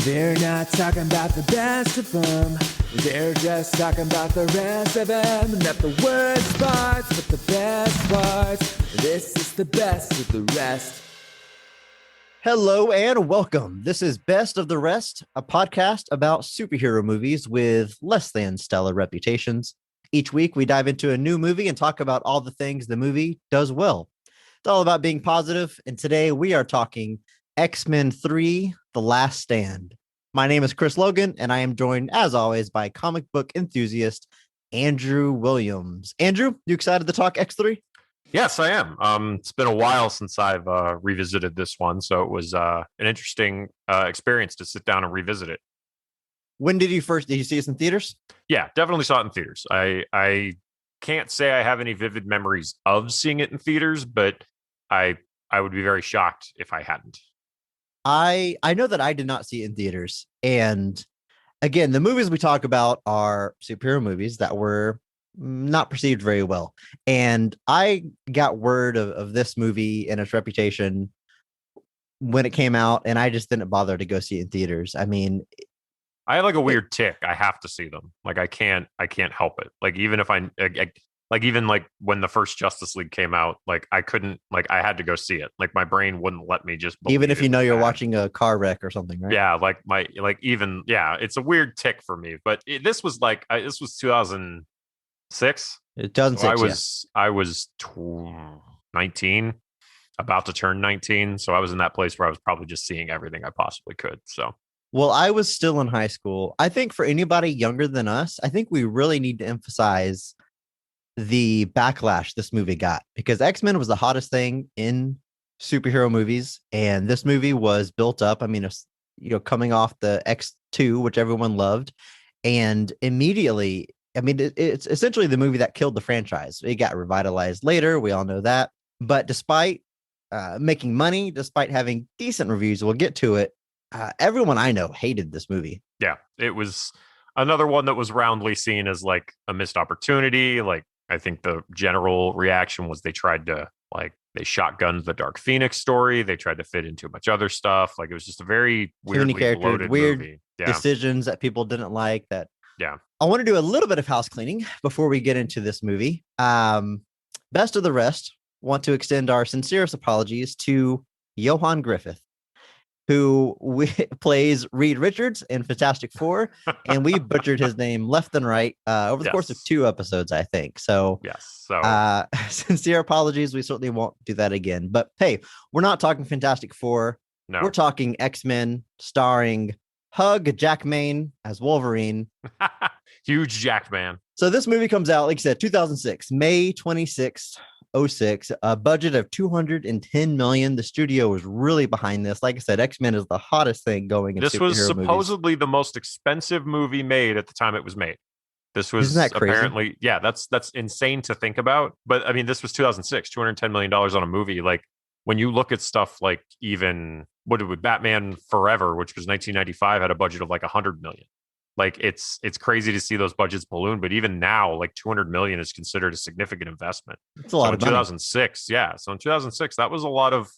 They're not talking about the best of them. They're just talking about the rest of them. Not the worst parts, but the best parts. This is the best of the rest. Hello and welcome. This is Best of the Rest, a podcast about superhero movies with less than stellar reputations. Each week, we dive into a new movie and talk about all the things the movie does well. It's all about being positive, and today we are talking X-Men 3, The Last Stand. My name is Chris Logan, and I am joined, as always, by comic book enthusiast Andrew Williams. Andrew, you excited to talk X3? Yes, I am. It's been a while since I've revisited this one, so it was an interesting experience to sit down and revisit it. When did you see it in theaters? Yeah, definitely saw it in theaters. I can't say I have any vivid memories of seeing it in theaters, but I would be very shocked if I hadn't. I know that I did not see it in theaters. And again, the movies we talk about are superhero movies that were not perceived very well. And I got word of this movie and its reputation when it came out, and I just didn't bother to go see it in theaters. I mean, I have like a weird tick. I have to see them. Like I can't help it. Like even if even when the first Justice League came out, like I couldn't, like I had to go see it. Like my brain wouldn't let me just even if you know you're watching a car wreck or something, right? Yeah, it's a weird tick for me. But this was 2006. 2006. So I was 19, about to turn 19. So I was in that place where I was probably just seeing everything I possibly could. So. Well, I was still in high school. I think for anybody younger than us, I think we really need to emphasize the backlash this movie got, because X-Men was the hottest thing in superhero movies. And this movie was built up. I mean, coming off the X2, which everyone loved. And immediately, I mean, it's essentially the movie that killed the franchise. It got revitalized later. We all know that. But despite making money, despite having decent reviews, we'll get to it. Everyone I know hated this movie. Yeah, it was another one that was roundly seen as like a missed opportunity. Like, I think the general reaction was they shotgunned the Dark Phoenix story. They tried to fit in too much other stuff. Like, it was just a very weirdly bloated weird movie. Decisions that people didn't like. I want to do a little bit of house cleaning before we get into this movie. Best of the Rest, want to extend our sincerest apologies to Johan Griffith, who plays Reed Richards in Fantastic Four, and we butchered his name left and right over the course of 2 episodes, I think. So, sincere apologies. We certainly won't do that again. But hey, we're not talking Fantastic Four. No. We're talking X-Men starring Hugh Jackman as Wolverine. Huge Jackman. So this movie comes out, like I said, 2006, May 26th. 06, a budget of $210 million. The studio was really behind this. Like I said, X-Men is the hottest thing going in this was supposedly movies. The most expensive movie made at the time it was made. This was Isn't that crazy? Apparently, yeah, that's insane to think about. But I mean, this was 2006, $210 million on a movie. Like when you look at stuff like even Batman Forever, which was 1995, had a budget of like $100 million. Like it's crazy to see those budgets balloon, but even now, like $200 million is considered a significant investment. It's a lot of money. 2006, yeah. So in 2006, that was a lot of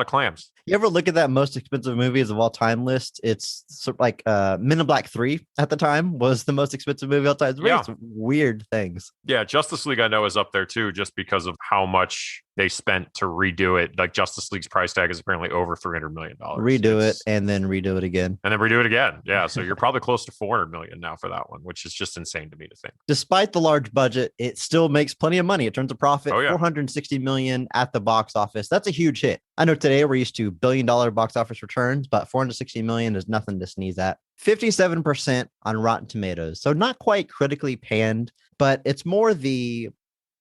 clams. You ever look at that most expensive movies of all time list? It's sort of like Men in Black 3 at the time was the most expensive movie of all time. It's weird things. Yeah, Justice League I know is up there too, just because of how much they spent to redo it. Like Justice League's price tag is apparently over $300 million. Redo it and then redo it again. And then redo it again. Yeah, so you're probably close to $400 million now for that one, which is just insane to me to think. Despite the large budget, it still makes plenty of money. It turns a profit, $460 million at the box office. That's a huge hit. I know today we're used to billion-dollar box office returns, but $460 million is nothing to sneeze at. 57% on Rotten Tomatoes. So not quite critically panned, but it's more the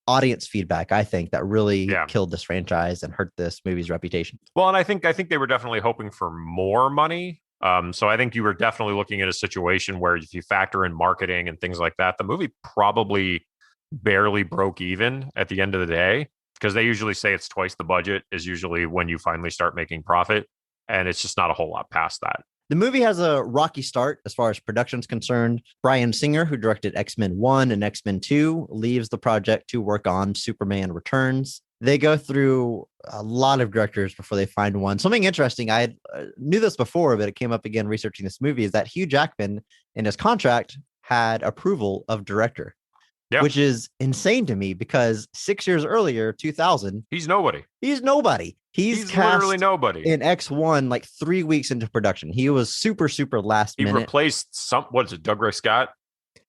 audience feedback, I think, that really killed this franchise and hurt this movie's reputation. Well, and I think they were definitely hoping for more money. So I think you were definitely looking at a situation where if you factor in marketing and things like that, the movie probably barely broke even at the end of the day, because they usually say it's twice the budget is usually when you finally start making profit. And it's just not a whole lot past that. The movie has a rocky start as far as production's concerned. Bryan Singer, who directed X-Men 1 and X-Men 2, leaves the project to work on Superman Returns. They go through a lot of directors before they find one. Something interesting, I knew this before, but it came up again researching this movie, is that Hugh Jackman in his contract had approval of director, which is insane to me because 6 years earlier, 2000, he's nobody. He's nobody. He's cast literally nobody in X1 like 3 weeks into production. He was super last minute. He replaced Doug Ray Scott?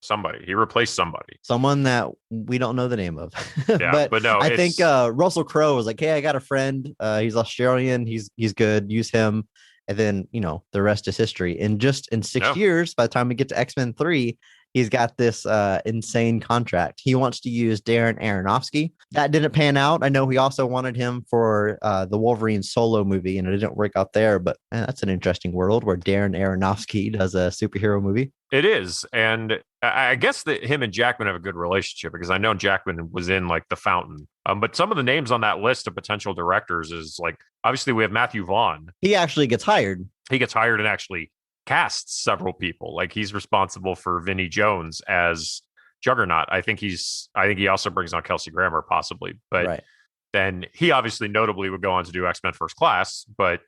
Somebody. He replaced somebody. Someone that we don't know the name of. Yeah, but no, I think Russell Crowe was like, hey, I got a friend. He's Australian. He's good. Use him. And then, the rest is history. And just in 6 years, by the time we get to X-Men 3, he's got this insane contract. He wants to use Darren Aronofsky. That didn't pan out. I know he also wanted him for the Wolverine solo movie, and it didn't work out there. But that's an interesting world where Darren Aronofsky does a superhero movie. It is. And I guess that him and Jackman have a good relationship because I know Jackman was in like The Fountain. But some of the names on that list of potential directors is like, obviously we have Matthew Vaughn. He actually gets hired. He gets hired and actually casts several people. Like he's responsible for Vinnie Jones as Juggernaut. I think he also brings on Kelsey Grammer possibly, but then he obviously notably would go on to do X-Men First Class, but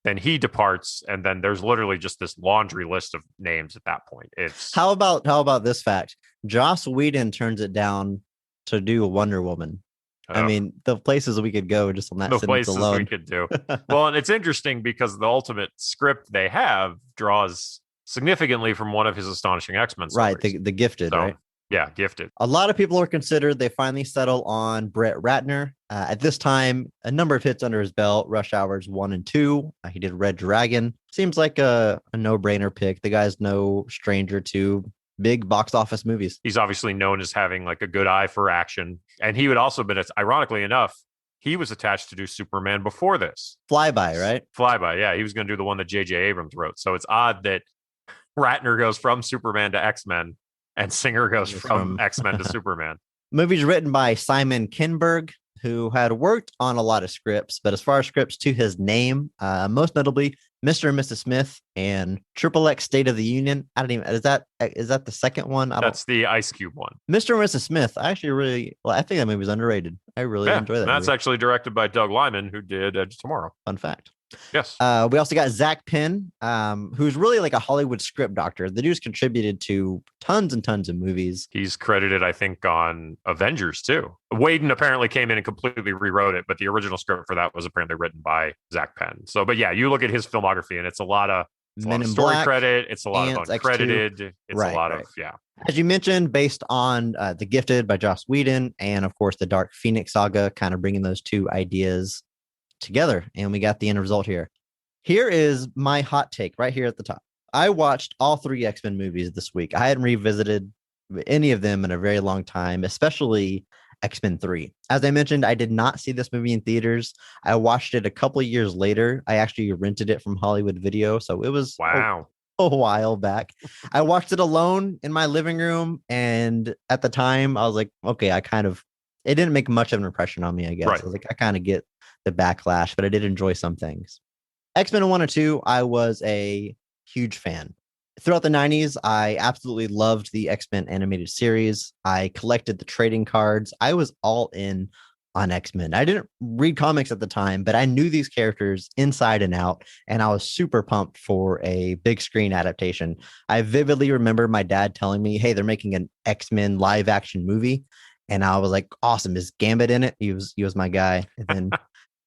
then he departs and then there's literally just this laundry list of names at that point. It's how about this fact? Joss Whedon turns it down to do Wonder Woman. I mean, the places we could go just on that sentence alone. We could do. Well, and it's interesting because the ultimate script they have draws significantly from one of his astonishing X-Men stories. Right, the Gifted, right? Yeah, Gifted. A lot of people are considered. They finally settle on Brett Ratner. At this time, a number of hits under his belt, Rush Hours 1 and 2. He did Red Dragon. Seems like a no-brainer pick. The guy's no stranger to big box office movies. He's obviously known as having like a good eye for action. And he would also been, ironically enough, he was attached to do Superman before this. Flyby, right? Flyby, yeah. He was going to do the one that J.J. Abrams wrote. So it's odd that Ratner goes from Superman to X-Men and Singer goes from X-Men to Superman. Movie's written by Simon Kinberg, who had worked on a lot of scripts, but as far as scripts to his name, most notably Mr. and Mrs. Smith and Triple X State of the Union. Is that the second one? That's the Ice Cube one. Mr. and Mrs. Smith. I actually I think that movie was underrated. I really enjoy that. That's actually directed by Doug Liman, who did Edge of Tomorrow. Fun fact. Yes. We also got Zach Penn, who's really like a Hollywood script doctor. The dude's contributed to tons and tons of movies. He's credited, I think, on Avengers too. Whedon apparently came in and completely rewrote it, but the original script for that was apparently written by Zach Penn. So, but yeah, you look at his filmography and it's a lot of story credit. It's a lot of uncredited. It's a lot of, As you mentioned, based on The Gifted by Joss Whedon and, of course, the Dark Phoenix saga, kind of bringing those two ideas together, and we got the end result here. Here is my hot take right here at the top. I watched all 3 X-Men movies this week. I hadn't revisited any of them in a very long time, especially X-Men 3. As I mentioned, I did not see this movie in theaters. I watched it a couple of years later. I actually rented it from Hollywood Video, so it was a while back. I watched it alone in my living room, and at the time I was like, okay, it didn't make much of an impression on me, I guess. I was like, I kind of get the backlash, but I did enjoy some things. X-Men 1 and 2, I was a huge fan. Throughout the 90s, I absolutely loved the X-Men animated series. I collected the trading cards. I was all in on X-Men. I didn't read comics at the time, but I knew these characters inside and out, and I was super pumped for a big screen adaptation. I vividly remember my dad telling me, hey, they're making an X-Men live action movie. And I was like, awesome. Is Gambit in it? He was my guy. And then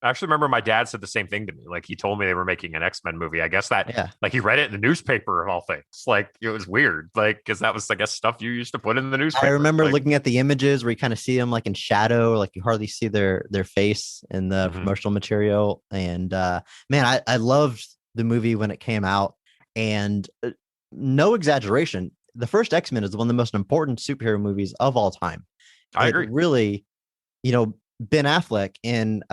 I actually remember my dad said the same thing to me. Like he told me they were making an X-Men movie. I guess that like he read it in the newspaper of all things. Like it was weird. Like, cause that was, I guess, stuff you used to put in the newspaper. I remember looking at the images where you kind of see them like in shadow, like you hardly see their face in the promotional material. And man, I loved the movie when it came out, and no exaggeration, the first X-Men is one of the most important superhero movies of all time. I agree. Really, Ben Affleck in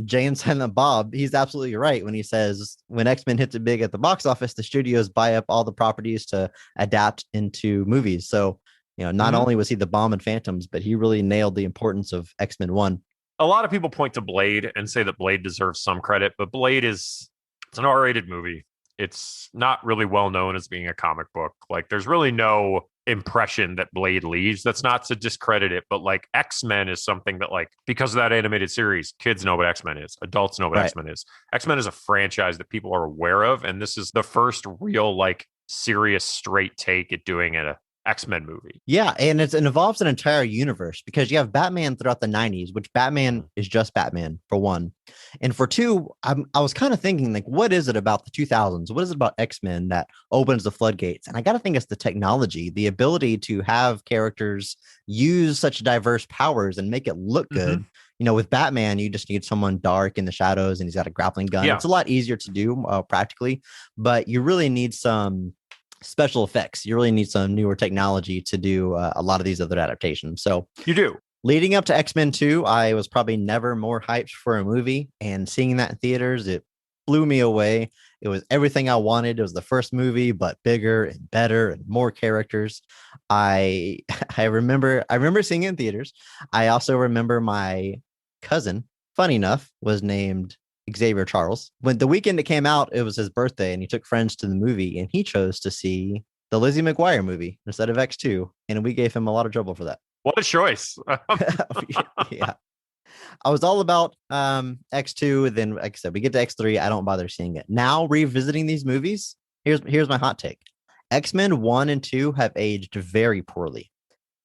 Jay and Silent Bob, he's absolutely right when he says when X-Men hits it big at the box office, the studios buy up all the properties to adapt into movies. So, not only was he the bomb in Phantoms, but he really nailed the importance of X-Men 1. A lot of people point to Blade and say that Blade deserves some credit, but Blade it's an R-rated movie. It's not really well known as being a comic book. Like there's really no impression that Blade leaves. That's not to discredit it, but like X-Men is something that, like, because of that animated series, kids know what X-Men is, adults know what X-Men is. X-Men is a franchise that people are aware of, and this is the first real, like, serious straight take at doing a X-Men movie. Yeah, and it involves an entire universe because you have Batman throughout the 90s, which Batman is just Batman, for one. And for two, I was kind of thinking, like, what is it about the 2000s? What is it about X-Men that opens the floodgates? And I got to think it's the technology, the ability to have characters use such diverse powers and make it look good. You know, with Batman, you just need someone dark in the shadows and he's got a grappling gun. It's a lot easier to do practically, but you really need some special effects. You really need some newer technology to do a lot of these other adaptations. So you do. Leading up to X-Men 2, I was probably never more hyped for a movie, and seeing that in theaters, it blew me away. It was everything I wanted. It was the first movie, but bigger and better and more characters. I remember seeing it in theaters. I also remember my cousin, funny enough, was named Xavier Charles. When the weekend it came out, it was his birthday, and he took friends to the movie, and he chose to see the Lizzie McGuire movie instead of X2, and we gave him a lot of trouble for that. What a choice. Yeah. I was all about X2. Then, like I said, we get to X3. I don't bother seeing it. Now, revisiting these movies, here's my hot take. X-Men 1 and 2 have aged very poorly.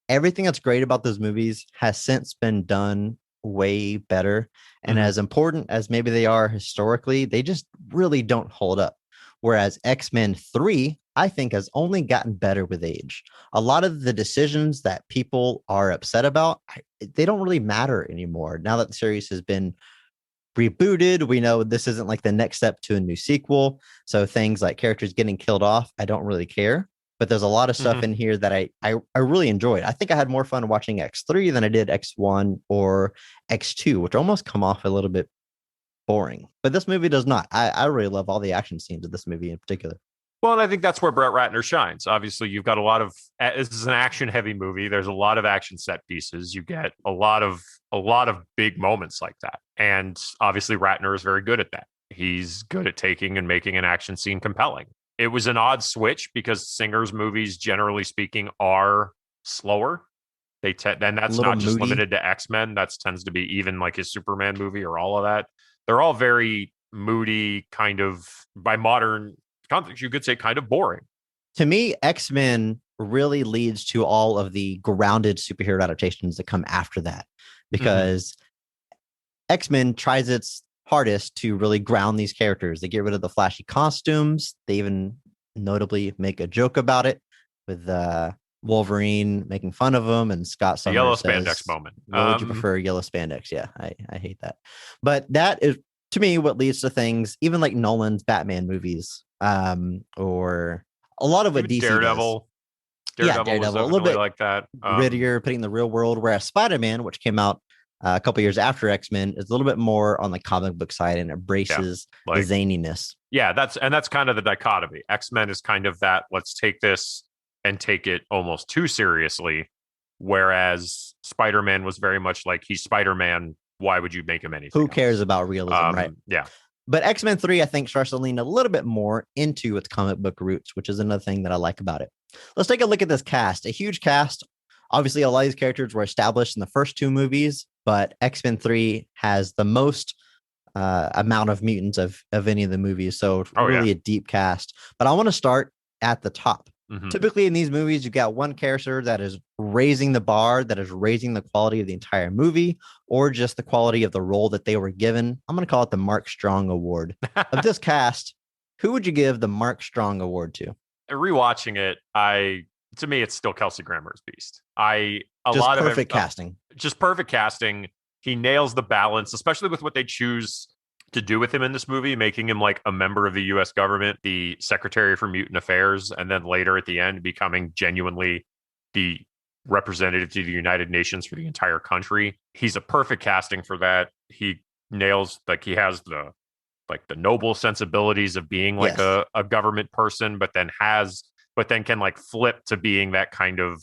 Everything that's great about those movies has since been done way better. And as important as maybe they are historically, they just really don't hold up. Whereas X-Men 3, I think, has only gotten better with age. A lot of the decisions that people are upset about, they don't really matter anymore. Now that the series has been rebooted, we know this isn't like the next step to a new sequel. So things like characters getting killed off, I don't really care. But there's a lot of stuff in here that I really enjoyed. I think I had more fun watching X3 than I did X1 or X2, which almost come off a little bit boring. But this movie does not. I really love all the action scenes of this movie in particular. Well, and I think that's where Brett Ratner shines. Obviously, you've got a lot of, this is an action heavy movie. There's a lot of action set pieces. You get a lot of big moments like that. And obviously Ratner is very good at that. He's good at taking and making an action scene compelling. It was an odd switch because Singer's movies, generally speaking, are slower. And that's not just limited to X-Men. That tends to be even like his Superman movie or all of that. They're all very moody, kind of, by modern context, you could say kind of boring. To me, X-Men really leads to all of the grounded superhero adaptations that come after that, because X-Men tries its hardest to really ground these characters. They get rid of the flashy costumes. They even notably make a joke about it with Wolverine making fun of them, and Scott Summers yellow says, spandex moment. What would you prefer, yellow spandex? Yeah, I hate that. But that is, to me, what leads to things, even like Nolan's Batman movies, or a lot of what DC Daredevil. does. Daredevil, a little bit like that. Grittier, putting the real world, whereas Spider-Man, which came out a couple years after X-Men, is a little bit more on the comic book side and embraces the zaniness. Yeah, that's kind of the dichotomy. X-Men is kind of that, let's take this and take it almost too seriously, whereas Spider-Man was very much like, he's Spider-Man, why would you make him anything Who cares about realism, right? Yeah. But X-Men 3, I think, starts to lean a little bit more into its comic book roots, which is another thing that I like about it. Let's take a look at this cast. A huge cast. Obviously, a lot of these characters were established in the first two movies, but X-Men 3 has the most amount of mutants of any of the movies. So really a deep cast. But I want to start at the top. Typically in these movies, you've got one character that is raising the bar, that is raising the quality of the entire movie, or just the quality of the role that they were given. I'm going to call it the Mark Strong Award. Of this cast, who would you give the Mark Strong Award to? Rewatching it, to me, it's still Kelsey Grammer's Beast. Perfect casting. Just perfect casting. He nails the balance, especially with what they choose to do with him in this movie, making him like a member of the U.S. government, the Secretary for Mutant Affairs, and then later at the end becoming genuinely the representative to the United Nations for the entire country. He's a perfect casting for that. He nails, like, he has the noble sensibilities of being like a government person, but then can like flip to being that kind of,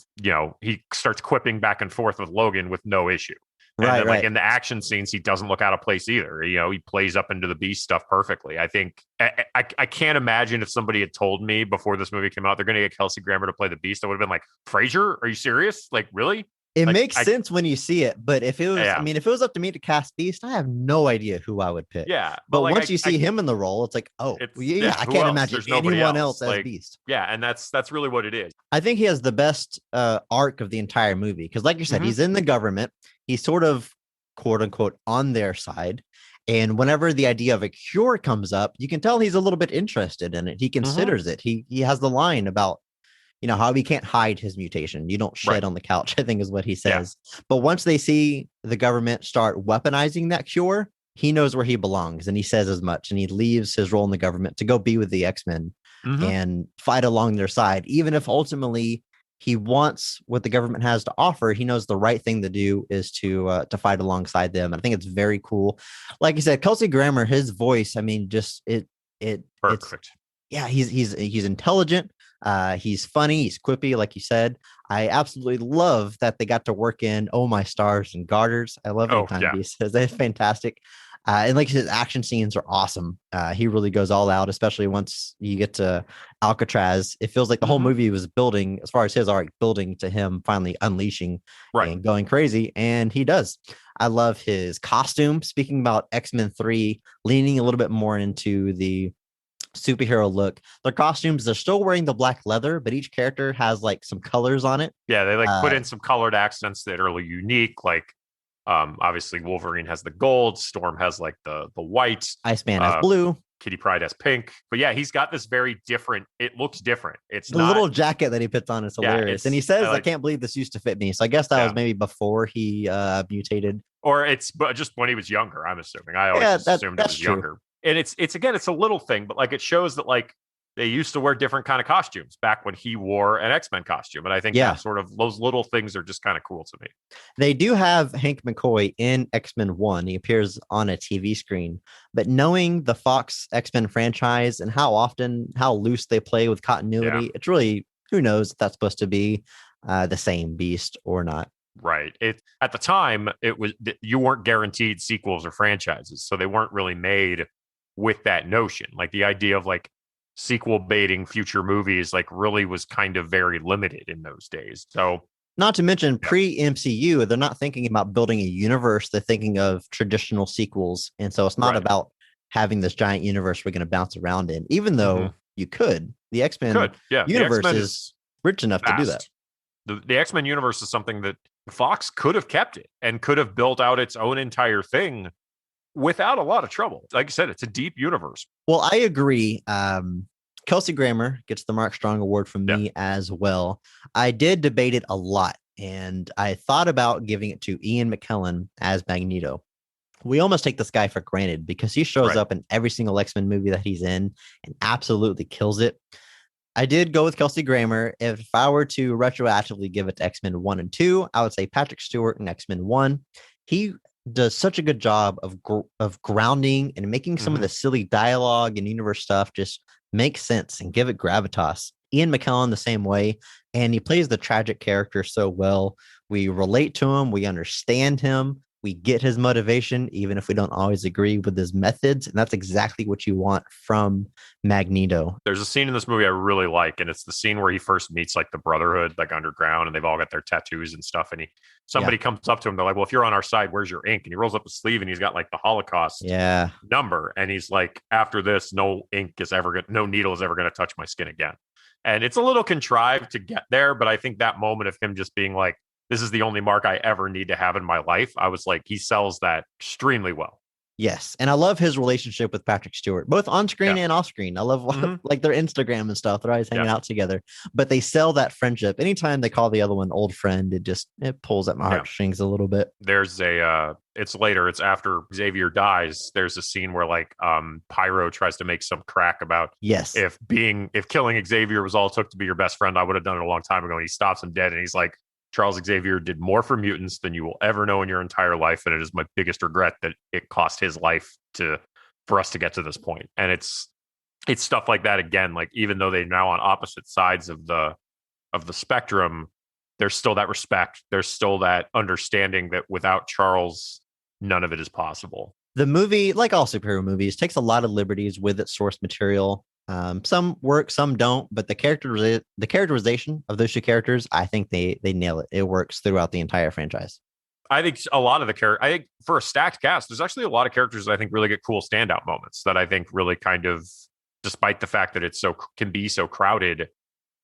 he starts quipping back and forth with Logan with no issue. And Right, then like right. in the action scenes, he doesn't look out of place either. You know, he plays up into the Beast stuff perfectly. I think I can't imagine if somebody had told me before this movie came out, they're going to get Kelsey Grammer to play the Beast. I would have been like, Frasier, are you serious? Like, really? It Like, makes sense when you see it, but if it was, I yeah, mean, if it was up to me to cast Beast, I have no idea who I would pick. yeah. But But like, once you see him in the role, it's like, oh, it's well, yeah, I who can't else? imagine There's nobody anyone else as Like, Beast. yeah, and that's really what it is. I think he has the best arc of the entire movie because, like you said, he's in the government. He's sort of quote unquote on their side. And whenever the idea of a cure comes up, you can tell he's a little bit interested in it. He considers it. He has the line about, you know, how he can't hide his mutation. You don't shed on the couch, I think is what he says. Yeah. But once they see the government start weaponizing that cure, he knows where he belongs. And he says as much. And he leaves his role in the government to go be with the X-Men and fight along their side. Even if ultimately he wants what the government has to offer, he knows the right thing to do is to fight alongside them. And I think it's very cool. Like you said, Kelsey Grammer, his voice, I mean, just perfect. He's intelligent. He's funny. He's quippy, like you said. I absolutely love that they got to work in Oh My Stars and Garters. I love anytime Beast says they're fantastic. And like his action scenes are awesome. He really goes all out, especially once you get to Alcatraz. It feels like the whole movie was building, as far as his arc, building to him finally unleashing and going crazy. And he does. I love his costume. Speaking about X-Men 3, leaning a little bit more into the superhero look. Their costumes, they're still wearing the black leather, but each character has like some colors on it. Yeah, they like put in some colored accents that are really unique. Like obviously Wolverine has the gold, Storm has like the white, Iceman has blue, Kitty Pryde has pink. But yeah, he's got this very different, it looks different. It's the little jacket that he puts on is hilarious. And he says, I can't believe this used to fit me. So I guess that was maybe before he mutated. Or it's just when he was younger, I'm assuming. I always assumed it was younger. And it's again, it's a little thing, but like it shows that like they used to wear different kind of costumes back when he wore an X-Men costume. And I think that sort of those little things are just kind of cool to me. They do have Hank McCoy in X-Men 1. He appears on a TV screen, but knowing the Fox X-Men franchise and how loose they play with continuity, it's really, who knows if that's supposed to be the same Beast or not. Right. At the time, it was, you weren't guaranteed sequels or franchises. So they weren't really made with that notion. Like the idea of like sequel baiting future movies like really was kind of very limited in those days. So not to mention pre-MCU, they're not thinking about building a universe. They're thinking of traditional sequels. And so it's not about having this giant universe we're going to bounce around in, even though you could. The X-Men universe is rich enough to do that. The X-Men universe is something that Fox could have kept it and could have built out its own entire thing without a lot of trouble. Like I said, it's a deep universe. Well, I agree. Kelsey Grammer gets the Mark Strong Award from me as well. I did debate it a lot, and I thought about giving it to Ian McKellen as Magneto. We almost take this guy for granted because he shows up in every single X-Men movie that he's in and absolutely kills it. I did go with Kelsey Grammer. If I were to retroactively give it to X-Men 1 and 2, I would say Patrick Stewart in X-Men 1. He does such a good job of grounding and making some of the silly dialogue and universe stuff just make sense and give it gravitas. Ian McKellen the same way, and he plays the tragic character so well. We relate to him, we understand him, we get his motivation, even if we don't always agree with his methods. And that's exactly what you want from Magneto. There's a scene in this movie I really like, and it's the scene where he first meets like the Brotherhood, like underground, and they've all got their tattoos and stuff. And somebody comes up to him, they're like, well, if you're on our side, where's your ink? And he rolls up his sleeve and he's got like the Holocaust number. And he's like, after this, no needle is ever going to touch my skin again. And it's a little contrived to get there, but I think that moment of him just being like, this is the only mark I ever need to have in my life, I was like, he sells that extremely well. Yes. And I love his relationship with Patrick Stewart, both on screen and off screen. I love like their Instagram and stuff. They're always hanging out together, but they sell that friendship. Anytime they call the other one old friend, it pulls at my heartstrings a little bit. There's it's later, it's after Xavier dies. There's a scene where like Pyro tries to make some crack about if killing Xavier was all it took to be your best friend, I would have done it a long time ago. And he stops him dead. And he's like, Charles Xavier did more for mutants than you will ever know in your entire life, and it is my biggest regret that it cost his life for us to get to this point. And it's stuff like that again. Like even though they're now on opposite sides of the spectrum, there's still that respect. There's still that understanding that without Charles, none of it is possible. The movie, like all superhero movies, takes a lot of liberties with its source material. Some work, some don't, but the characterization of those two characters, I think they nail it. It works throughout the entire franchise. I think a lot of I think for a stacked cast, there's actually a lot of characters that I think really get cool standout moments that I think really kind of, despite the fact that it can be so crowded,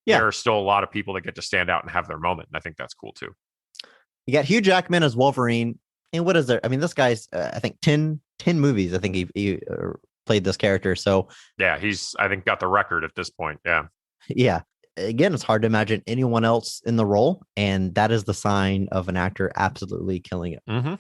there are still a lot of people that get to stand out and have their moment. And I think that's cool too. You got Hugh Jackman as Wolverine. And what is there? I mean, this guy's, I think 10 movies. I think he played this character. So yeah, he's, I think, got the record at this point. Yeah. Yeah. Again, it's hard to imagine anyone else in the role. And that is the sign of an actor absolutely killing it. Mm-hmm.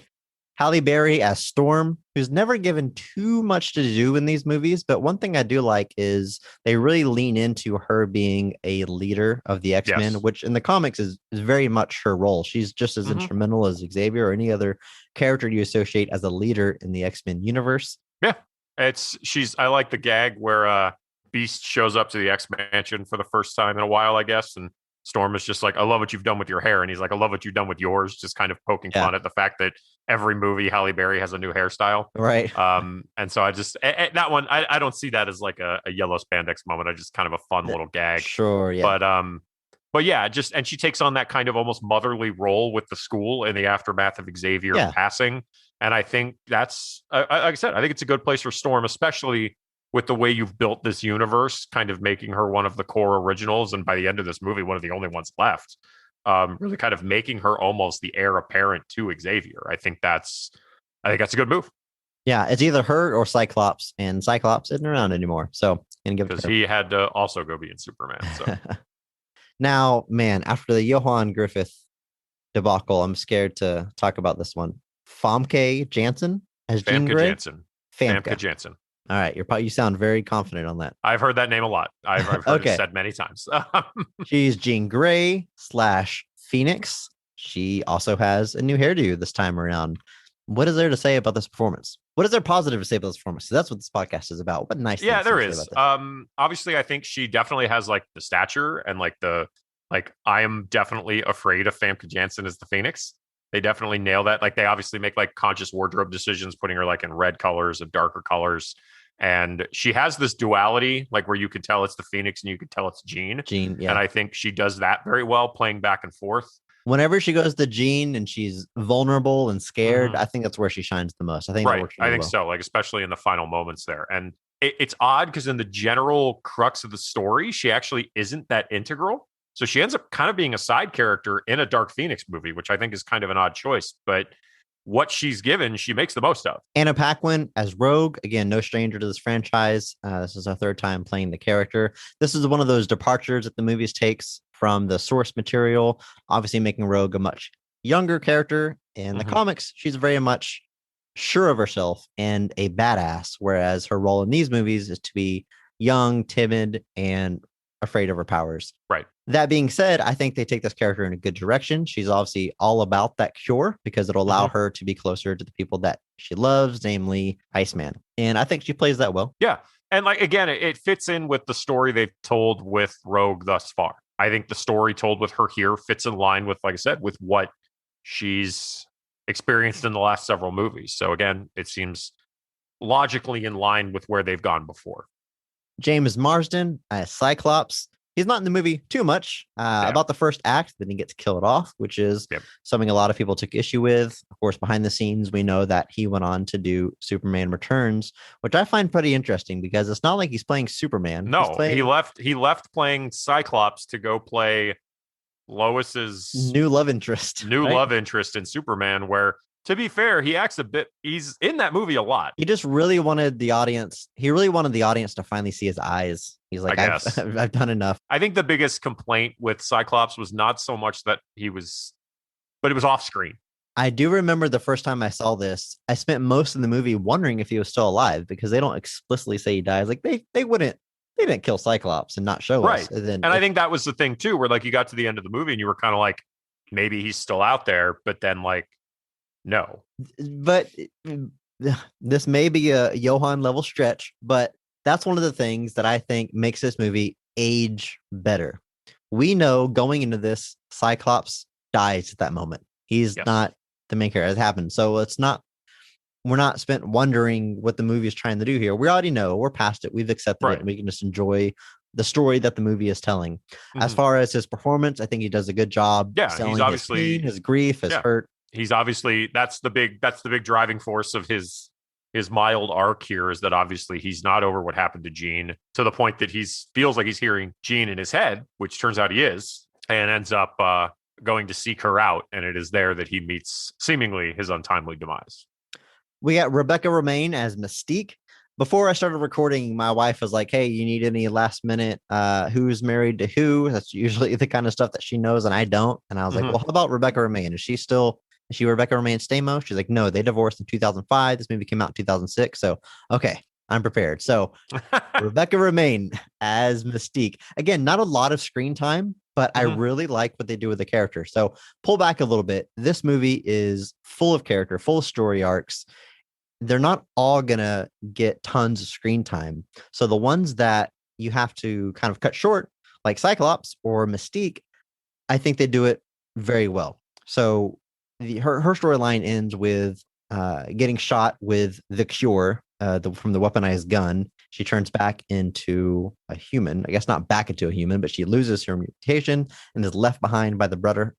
Halle Berry as Storm, who's never given too much to do in these movies. But one thing I do like is they really lean into her being a leader of the X-Men, which in the comics is very much her role. She's just as instrumental as Xavier or any other character you associate as a leader in the X-Men universe. Yeah. I like the gag where Beast shows up to the X-Mansion for the first time in a while, I guess. And Storm is just like, I love what you've done with your hair. And he's like, I love what you've done with yours. Just kind of poking fun at the fact that every movie Halle Berry has a new hairstyle. Right. And so I just, that one, I don't see that as like a yellow spandex moment. I just kind of a fun little gag. Sure. Yeah. But yeah, and she takes on that kind of almost motherly role with the school in the aftermath of Xavier passing. And I think that's, like I said, I think it's a good place for Storm, especially with the way you've built this universe, kind of making her one of the core originals. And by the end of this movie, one of the only ones left, really kind of making her almost the heir apparent to Xavier. I think that's a good move. Yeah, it's either her or Cyclops, and Cyclops isn't around anymore. So, because he had to also go be in Superman. So now, man, after the Johan Griffith debacle, I'm scared to talk about this one. Famke Janssen as Jean Grey. Famke Janssen. All right, you sound very confident on that. I've heard that name a lot. I've heard it said many times. She's Jean Grey / Phoenix. She also has a new hairdo this time around. What is there to say about this performance? What is there positive to say about this performance? So that's what this podcast is about. What nice. Yeah, there is. Obviously, I think she definitely has like the stature and like I am definitely afraid of Famke Janssen as the Phoenix. They definitely nail that. Like they obviously make like conscious wardrobe decisions, putting her like in red colors and darker colors. And she has this duality, like where you could tell it's the Phoenix and you could tell it's Jean. Yeah. And I think she does that very well, playing back and forth. Whenever she goes to Jean and she's vulnerable and scared, I think that's where she shines the most. I think that works really well. So, like especially in the final moments there. And it's odd because in the general crux of the story, she actually isn't that integral. So she ends up kind of being a side character in a Dark Phoenix movie, which I think is kind of an odd choice. But what she's given, she makes the most of. Anna Paquin as Rogue, again, no stranger to this franchise. This is our third time playing the character. This is one of those departures that the movies takes from the source material, obviously making Rogue a much younger character. In the comics, she's very much sure of herself and a badass, whereas her role in these movies is to be young, timid, and afraid of her powers. Right. That being said, I think they take this character in a good direction. She's obviously all about that cure because it'll allow her to be closer to the people that she loves, namely Iceman. And I think she plays that well. Yeah. And like, again, it fits in with the story they've told with Rogue thus far. I think the story told with her here fits in line with, like I said, with what she's experienced in the last several movies. So again, it seems logically in line with where they've gone before. James Marsden as Cyclops. He's not in the movie too much. About the first act, then he gets killed off, which is something a lot of people took issue with. Of course, behind the scenes, we know that he went on to do Superman Returns, which I find pretty interesting because it's not like he's playing Superman. No, he left playing Cyclops to go play Lois's new love interest. Love interest in Superman, where, to be fair, he acts he's in that movie a lot. He just really wanted the audience. He really wanted the audience to finally see his eyes. He's like, I've done enough. I think the biggest complaint with Cyclops was not so much that but it was off screen. I do remember the first time I saw this, I spent most of the movie wondering if he was still alive because they don't explicitly say he dies. Like they didn't kill Cyclops and not show us. And I think that was the thing too, where like you got to the end of the movie and you were kind of like, maybe he's still out there, but then like, no. But this may be a Johan level stretch, but that's one of the things that I think makes this movie age better. We know going into this Cyclops dies at that moment. He's not the main character. It happened. So we're not spent wondering what the movie is trying to do here. We already know. We're past it. We've accepted it. And we can just enjoy the story that the movie is telling. As far as his performance, I think he does a good job selling he's obviously, his pain, his grief, his hurt. He's obviously that's the big driving force of his mild arc here, is that obviously he's not over what happened to Jean, to the point that he feels like he's hearing Jean in his head, which turns out he is, and ends up going to seek her out. And it is there that he meets seemingly his untimely demise. We got Rebecca Romaine as Mystique. Before I started recording, my wife was like, hey, you need any last minute who's married to who? That's usually the kind of stuff that she knows and I don't. And I was like, well, how about Rebecca Romaine? Is she Rebecca Romaine Stamos? She's like, no, they divorced in 2005. This movie came out in 2006. So, okay, I'm prepared. So Rebecca Romaine as Mystique. Again, not a lot of screen time, but I really like what they do with the character. So pull back a little bit. This movie is full of character, full of story arcs. They're not all going to get tons of screen time. So the ones that you have to kind of cut short, like Cyclops or Mystique, I think they do it very well. So her storyline ends with getting shot with the cure from the weaponized gun. She turns back into a human. I guess not back into a human, but she loses her mutation and is left behind by the brother.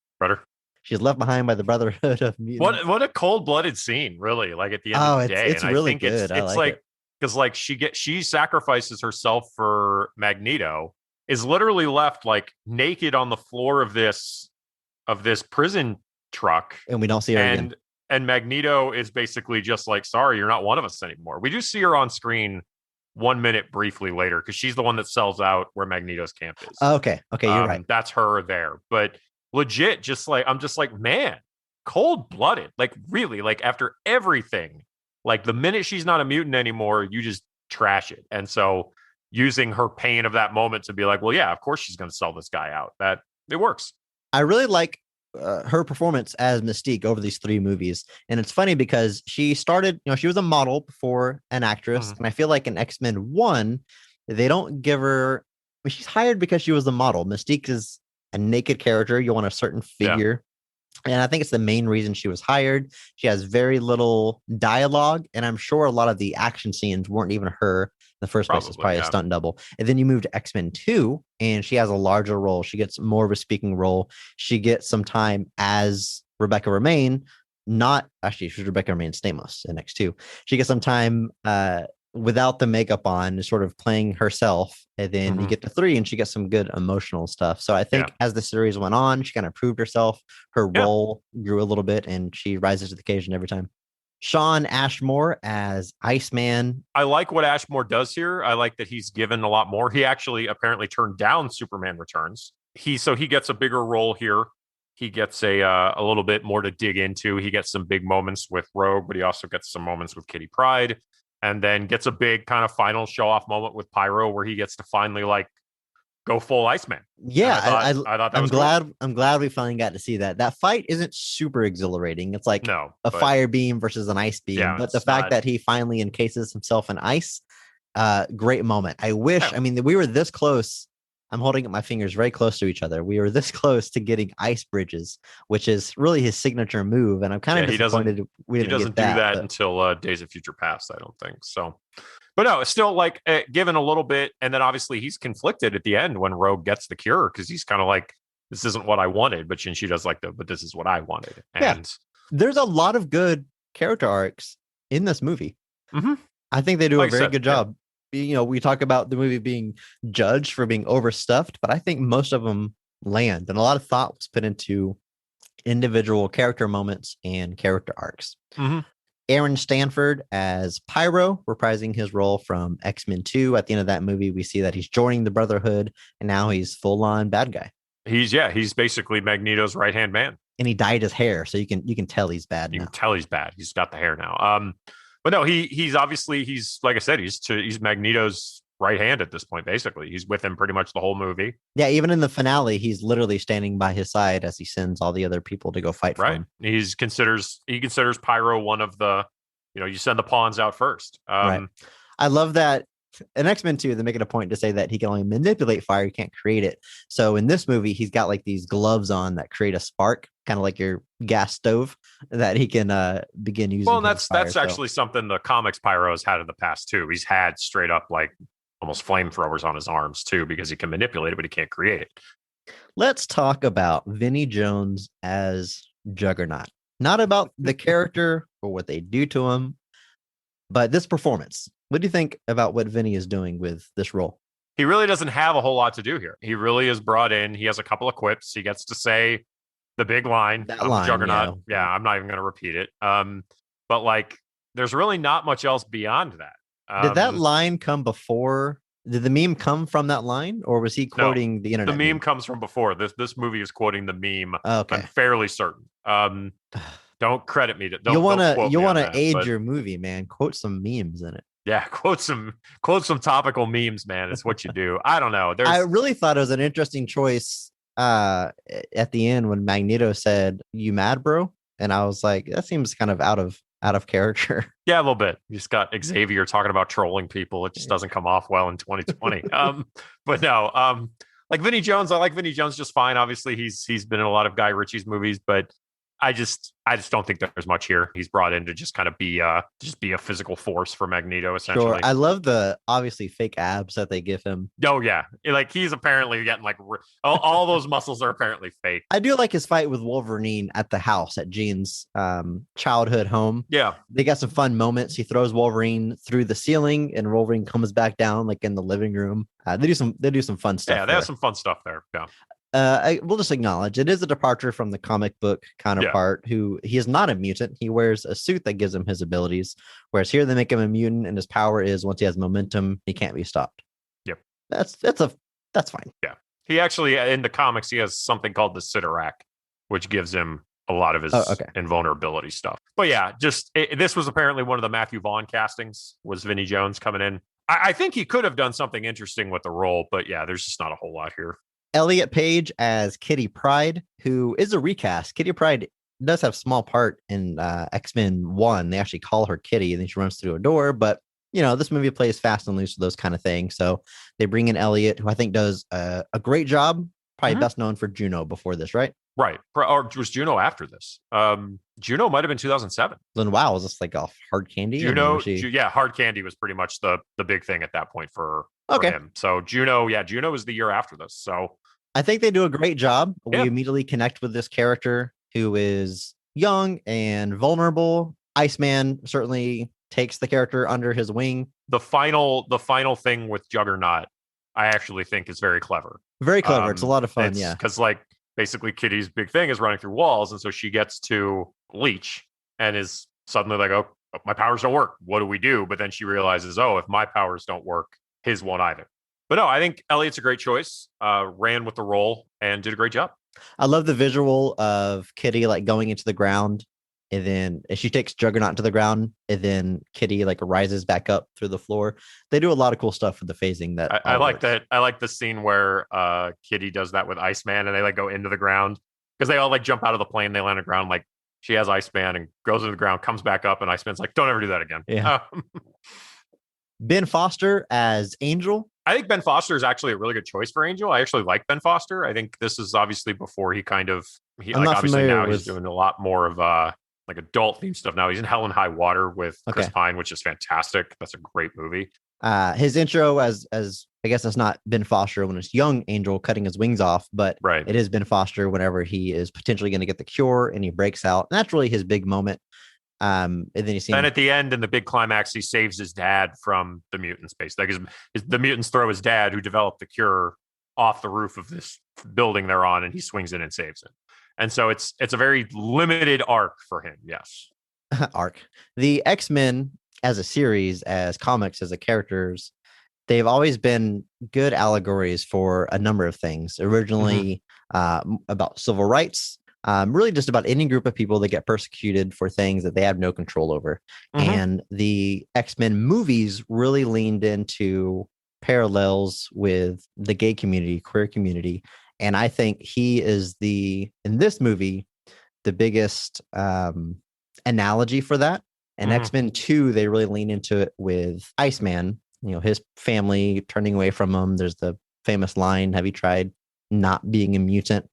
She's left behind by the Brotherhood of Mutants. What a cold-blooded scene, really! Like at the end of the day, it's really good. It's like because like she sacrifices herself for Magneto, is literally left like naked on the floor of this prison truck, and we don't see her again. And Magneto is basically just like, sorry, you're not one of us anymore. We do see her on screen 1 minute briefly later, because she's the one that sells out where Magneto's camp is. Okay, you're right. That's her there, but. Legit, just like I'm just like, man, cold-blooded, like really, like after everything, like the minute she's not a mutant anymore, you just trash it. And so using her pain of that moment to be like, well, yeah, of course she's going to sell this guy out. That it works. I really like her performance as Mystique over these 3 movies. And it's funny because she started, she was a model before an actress. And I feel like in X-Men 1, they don't give her, she's hired because she was a model. Mystique is a naked character. You want a certain figure. And I think it's the main reason she was hired. She has very little dialogue. And I'm sure a lot of the action scenes weren't even her in the first place. It's probably a stunt double. And then you move to X-Men 2 and she has a larger role. She gets more of a speaking role. She gets some time as Rebecca Romaine. She's Rebecca Romaine Stamos in X2. She gets some time without the makeup on, sort of playing herself. And then you get to 3 and she gets some good emotional stuff. So I think as the series went on, she kind of proved herself. Her role grew a little bit and she rises to the occasion every time. Shawn Ashmore as Iceman. I like what Ashmore does here. I like that he's given a lot more. He actually apparently turned down Superman Returns. He gets a bigger role here. He gets a little bit more to dig into. He gets some big moments with Rogue, but he also gets some moments with Kitty Pryde. And then gets a big kind of final show-off moment with Pyro, where he gets to finally like go full Iceman. Yeah, I thought that I'm was glad. cool. I'm glad we finally got to see that. That fight isn't super exhilarating. It's like a fire beam versus an ice beam. Yeah, but the fact that he finally encases himself in ice, great moment. I wish. Yeah. I mean, we were this close. I'm holding up my fingers very close to each other. We were this close to getting ice bridges, which is really his signature move. And I'm kind of disappointed he doesn't do that until Days of Future Past, I don't think. So, but no, it's still like given a little bit. And then obviously he's conflicted at the end when Rogue gets the cure, because he's kind of like, this isn't what I wanted. But she does like but this is what I wanted. And there's a lot of good character arcs in this movie. I think they do a very good job. We talk about the movie being judged for being overstuffed, but I think most of them land, and a lot of thought was put into individual character moments and character arcs. Aaron Stanford as Pyro, reprising his role from X-Men 2. At the end of that movie, we see that he's joining the Brotherhood, and now he's full-on bad guy. He's basically Magneto's right-hand man. And he dyed his hair, so you can tell he's bad. You can tell he's bad. He's got the hair now. But no, he's obviously, like I said, he's Magneto's right hand at this point. Basically, he's with him pretty much the whole movie. Yeah, even in the finale, he's literally standing by his side as he sends all the other people to go fight for him. He considers Pyro one of the, you send the pawns out first. Right. I love that in X-Men 2, they make it a point to say that he can only manipulate fire, he can't create it. So in this movie, he's got like these gloves on that create a spark, kind of like your gas stove that he can begin using. Well, that's actually something the comics Pyro's had in the past too. He's had straight up like almost flamethrowers on his arms too, because he can manipulate it, but he can't create it. Let's talk about Vinnie Jones as Juggernaut. Not about the character or what they do to him, but this performance. What do you think about what Vinny is doing with this role? He really doesn't have a whole lot to do here. He really is brought in. He has a couple of quips. He gets to say the big line of the Juggernaut. Yeah, I'm not even going to repeat it. But like, there's really not much else beyond that. Did that line come before? Did the meme come from that line, or was he quoting the internet? The meme comes from before. This movie is quoting the meme. Okay. I'm fairly certain. Don't credit me. You want to age your movie, man. Quote some memes in it. Yeah, quote some topical memes, man. It's what you do. I don't know. I really thought it was an interesting choice at the end when Magneto said, "You mad, bro?" And I was like, that seems kind of out of character. Yeah, a little bit. You just got Xavier talking about trolling people. It just doesn't come off well in 2020. But no, like Vinnie Jones, I like Vinnie Jones just fine. Obviously, he's been in a lot of Guy Ritchie's movies, but I just don't think there's much here. He's brought in to just kind of be a physical force for Magneto, essentially. Sure. I love the obviously fake abs that they give him. Oh yeah, like he's apparently getting like all those muscles are apparently fake. I do like his fight with Wolverine at the house at Jean's childhood home. Yeah, they got some fun moments. He throws Wolverine through the ceiling, and Wolverine comes back down like in the living room. They do some fun stuff. Yeah, they have some fun stuff there. Yeah. I will just acknowledge it is a departure from the comic book counterpart who he is not a mutant. He wears a suit that gives him his abilities, whereas here they make him a mutant and his power is once he has momentum, he can't be stopped. Yep. That's fine. Yeah. He actually, in the comics, he has something called the Sidorak, which gives him a lot of his invulnerability stuff. But yeah, this was apparently one of the Matthew Vaughn castings was Vinnie Jones coming in. I think he could have done something interesting with the role, but yeah, there's just not a whole lot here. Elliot Page as Kitty Pryde, who is a recast. Kitty Pryde does have a small part in X-Men 1. They actually call her Kitty, and then she runs through a door. But, this movie plays fast and loose with those kind of things. So they bring in Elliot, who I think does a great job. Probably best known for Juno before this, right? Right. Or was Juno after this? Juno might have been 2007. Then wow, was this like a Hard Candy? Juno, Hard Candy was pretty much the big thing at that point for him. So Juno was the year after this. So I think they do a great job. We immediately connect with this character who is young and vulnerable. Iceman certainly takes the character under his wing. The final thing with Juggernaut, I actually think is very clever. Very clever. It's a lot of fun. Yeah. Because like basically Kitty's big thing is running through walls. And so she gets to Leech and is suddenly like, oh, my powers don't work. What do we do? But then she realizes, oh, if my powers don't work, his won't either. But no, I think Elliot's a great choice. Ran with the role and did a great job. I love the visual of Kitty like going into the ground, and then she takes Juggernaut into the ground, and then Kitty like rises back up through the floor. They do a lot of cool stuff with the phasing. That I like that. I like the scene where Kitty does that with Iceman, and they like go into the ground because they all like jump out of the plane. They land on the ground. Like she has Iceman and goes into the ground, comes back up, and Iceman's like, "Don't ever do that again." Yeah. Ben Foster as Angel. I think Ben Foster is actually a really good choice for Angel. I actually like Ben Foster. I think this is obviously before he's doing a lot more of like adult themed stuff now. He's in Hell and High Water with Chris Pine, which is fantastic. That's a great movie. His intro as I guess that's not Ben Foster when it's young Angel cutting his wings off, but it is Ben Foster whenever he is potentially going to get the cure and he breaks out. And that's really his big moment. And then you see at the end in the big climax, he saves his dad from the mutants. Basically, the mutants throw his dad, who developed the cure, off the roof of this building they're on, and he swings in and saves him. And so it's a very limited arc for him. Yes, arc. The X-Men as a series, as comics, as a characters, they've always been good allegories for a number of things. Originally about civil rights. Really just about any group of people that get persecuted for things that they have no control over. And the X-Men movies really leaned into parallels with the gay community, queer community. And I think he is in this movie, the biggest analogy for that. And X-Men 2, they really lean into it with Iceman, his family turning away from him. There's the famous line, "Have you tried not being a mutant?"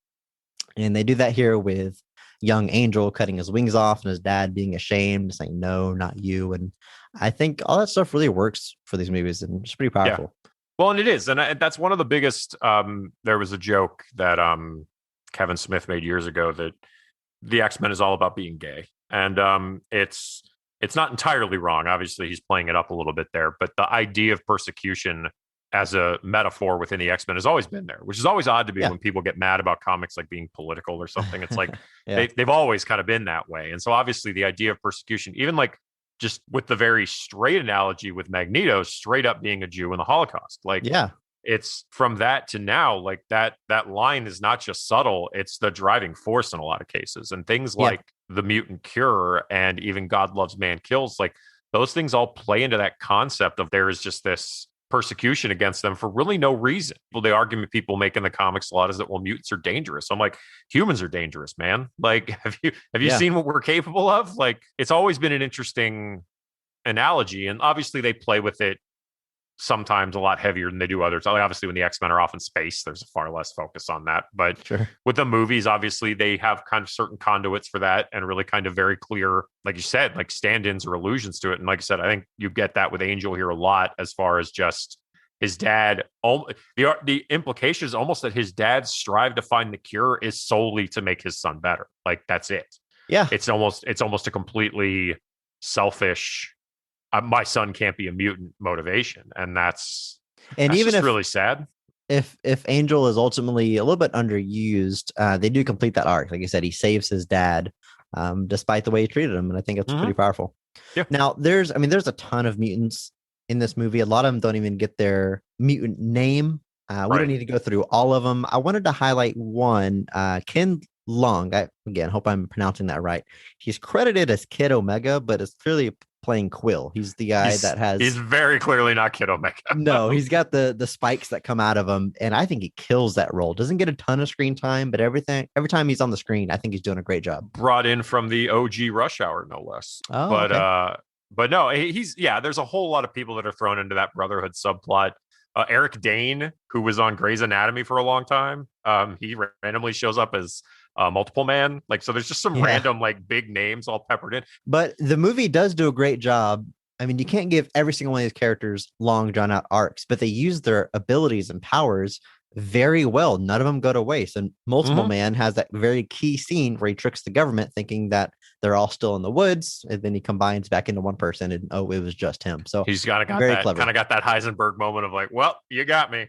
And they do that here with young Angel cutting his wings off and his dad being ashamed, saying, "No, not you." And I think all that stuff really works for these movies, and it's pretty powerful. Yeah. Well, and it is. And that's one of the biggest. There was a joke that Kevin Smith made years ago that the X-Men is all about being gay. And it's not entirely wrong. Obviously, he's playing it up a little bit there. But the idea of persecution as a metaphor within the X-Men has always been there, which is always odd to me when people get mad about comics like being political or something. It's like they've always kind of been that way. And so obviously the idea of persecution, even like just with the very straight analogy with Magneto, straight up being a Jew in the Holocaust. Like, it's from that to now, like that line is not just subtle, it's the driving force in a lot of cases. And things like the mutant cure and even God Loves Man Kills, like those things all play into that concept of there is just this persecution against them for really no reason. Well, the argument people make in the comics a lot is that, well, mutants are dangerous. I'm like, humans are dangerous, man. Like, have you seen what we're capable of? Like, it's always been an interesting analogy, and obviously they play with it sometimes a lot heavier than they do others. Obviously, when the X-Men are off in space, there's far less focus on that. But with the movies, obviously, they have kind of certain conduits for that and really kind of very clear, like you said, like stand-ins or allusions to it. And like I said, I think you get that with Angel here a lot as far as just his dad. The implication is almost that his dad's strive to find the cure is solely to make his son better. Like, that's it. Yeah. It's almost a completely selfish, my son can't be a mutant motivation, and that's even if really sad. If Angel is ultimately a little bit underused, they do complete that arc. Like I said, he saves his dad, despite the way he treated him, and I think that's pretty powerful. Yeah. Now, there's a ton of mutants in this movie. A lot of them don't even get their mutant name. We don't need to go through all of them. I wanted to highlight one, Ken Long. Again, hope I'm pronouncing that right. He's credited as Kid Omega, but it's clearly playing Quill. He's the guy he's very clearly not Kid Omega. No, he's got the spikes that come out of him, and I think he kills that role. Doesn't get a ton of screen time, but every time he's on the screen, I think he's doing a great job. Brought in from the OG Rush Hour, no less. But no, there's a whole lot of people that are thrown into that Brotherhood subplot. Eric Dane, who was on Grey's Anatomy for a long time, he randomly shows up as Multiple Man. Like, so there's just some random like big names all peppered in. But the movie does do a great job. I mean, you can't give every single one of these characters long drawn out arcs, but they use their abilities and powers very well. None of them go to waste. And Multiple Man has that very key scene where he tricks the government thinking that they're all still in the woods, and then he combines back into one person, and it was just him. So he's got that Heisenberg moment of like, well, you got me.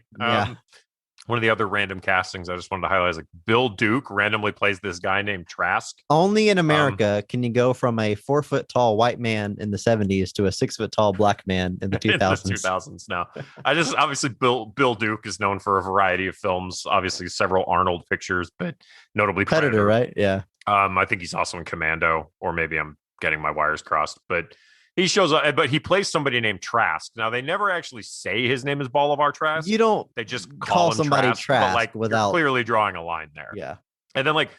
One of the other random castings I just wanted to highlight is like Bill Duke randomly plays this guy named Trask. Only in America can you go from a 4 foot tall white man in the 70s to a 6 foot tall black man in the 2000s. In the 2000s now. Obviously Bill Duke is known for a variety of films, obviously several Arnold pictures, but notably Predator, right? Yeah. I think he's also in Commando, or maybe I'm getting my wires crossed, but he shows up, but he plays somebody named Trask. Now, they never actually say his name is Bolivar Trask. You don't. They just call somebody Trask, but like without clearly drawing a line there. Yeah. And then like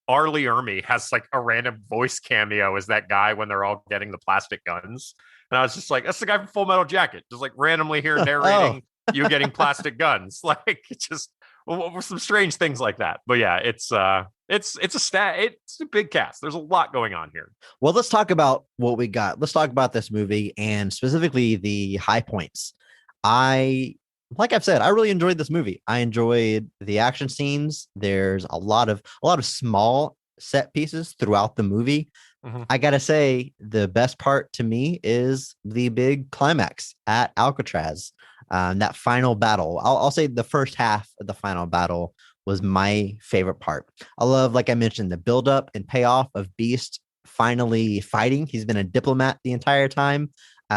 Arlie Ermy has like a random voice cameo as that guy when they're all getting the plastic guns. And I was just like, that's the guy from Full Metal Jacket, just like randomly here narrating you getting plastic guns. Like, it's just some strange things like that. But yeah, it's a big cast. There's a lot going on here. Well, let's talk about what we got. Let's talk about this movie and specifically the high points. Like I've said, I really enjoyed this movie. I enjoyed the action scenes. There's a lot of small set pieces throughout the movie. I gotta say, the best part to me is the big climax at Alcatraz. That final battle. I'll say the first half of the final battle was my favorite part. I love, like I mentioned, the buildup and payoff of Beast finally fighting. He's been a diplomat the entire time.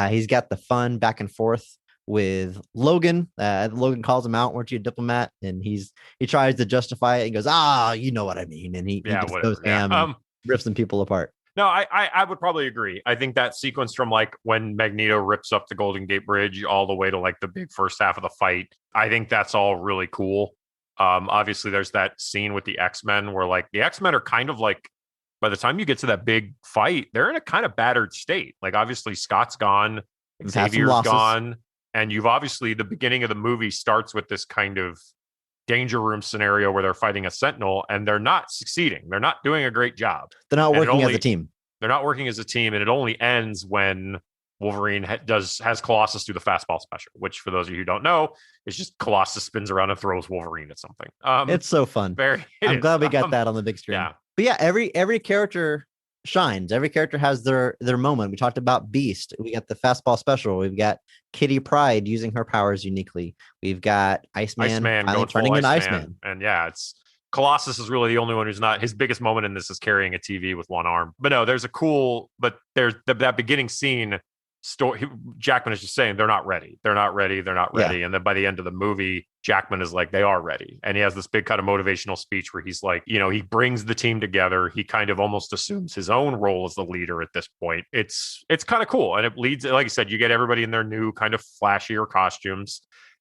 He's got the fun back and forth with Logan. Logan calls him out, "Weren't you a diplomat?" And he tries to justify it and goes, "You know what I mean." And he just goes ham and rips some people apart. No, I would probably agree. I think that sequence from like when Magneto rips up the Golden Gate Bridge all the way to like the big first half of the fight, I think that's all really cool. Obviously, there's that scene with the X-Men where like the X-Men are kind of like, by the time you get to that big fight, they're in a kind of battered state. Like, obviously Scott's gone, Xavier's gone, And you've obviously, the beginning of the movie starts with this kind of danger room scenario where they're fighting a Sentinel and they're not succeeding. They're not doing a great job. They're not working as a team. They're not working as a team. And it only ends when Wolverine has Colossus do the fastball special, which for those of you who don't know, is just Colossus spins around and throws Wolverine at something. It's so fun. I'm glad we got that on the big screen. Yeah. But yeah, every character shines. Every character has their moment. We talked about Beast. We got the fastball special. We've got Kitty Pryde using her powers uniquely. We've got Iceman finally turning into Iceman. And yeah, it's Colossus is really the only one who's not. His biggest moment in this is carrying a TV with one arm. But no, there's that beginning scene. Jackman is just saying they're not ready. They're not ready. They're not ready. Yeah. And then by the end of the movie, Jackman is like, they are ready. And he has this big kind of motivational speech where he's like, he brings the team together. He kind of almost assumes his own role as the leader at this point. It's kind of cool. And it leads, like I said, you get everybody in their new kind of flashier costumes.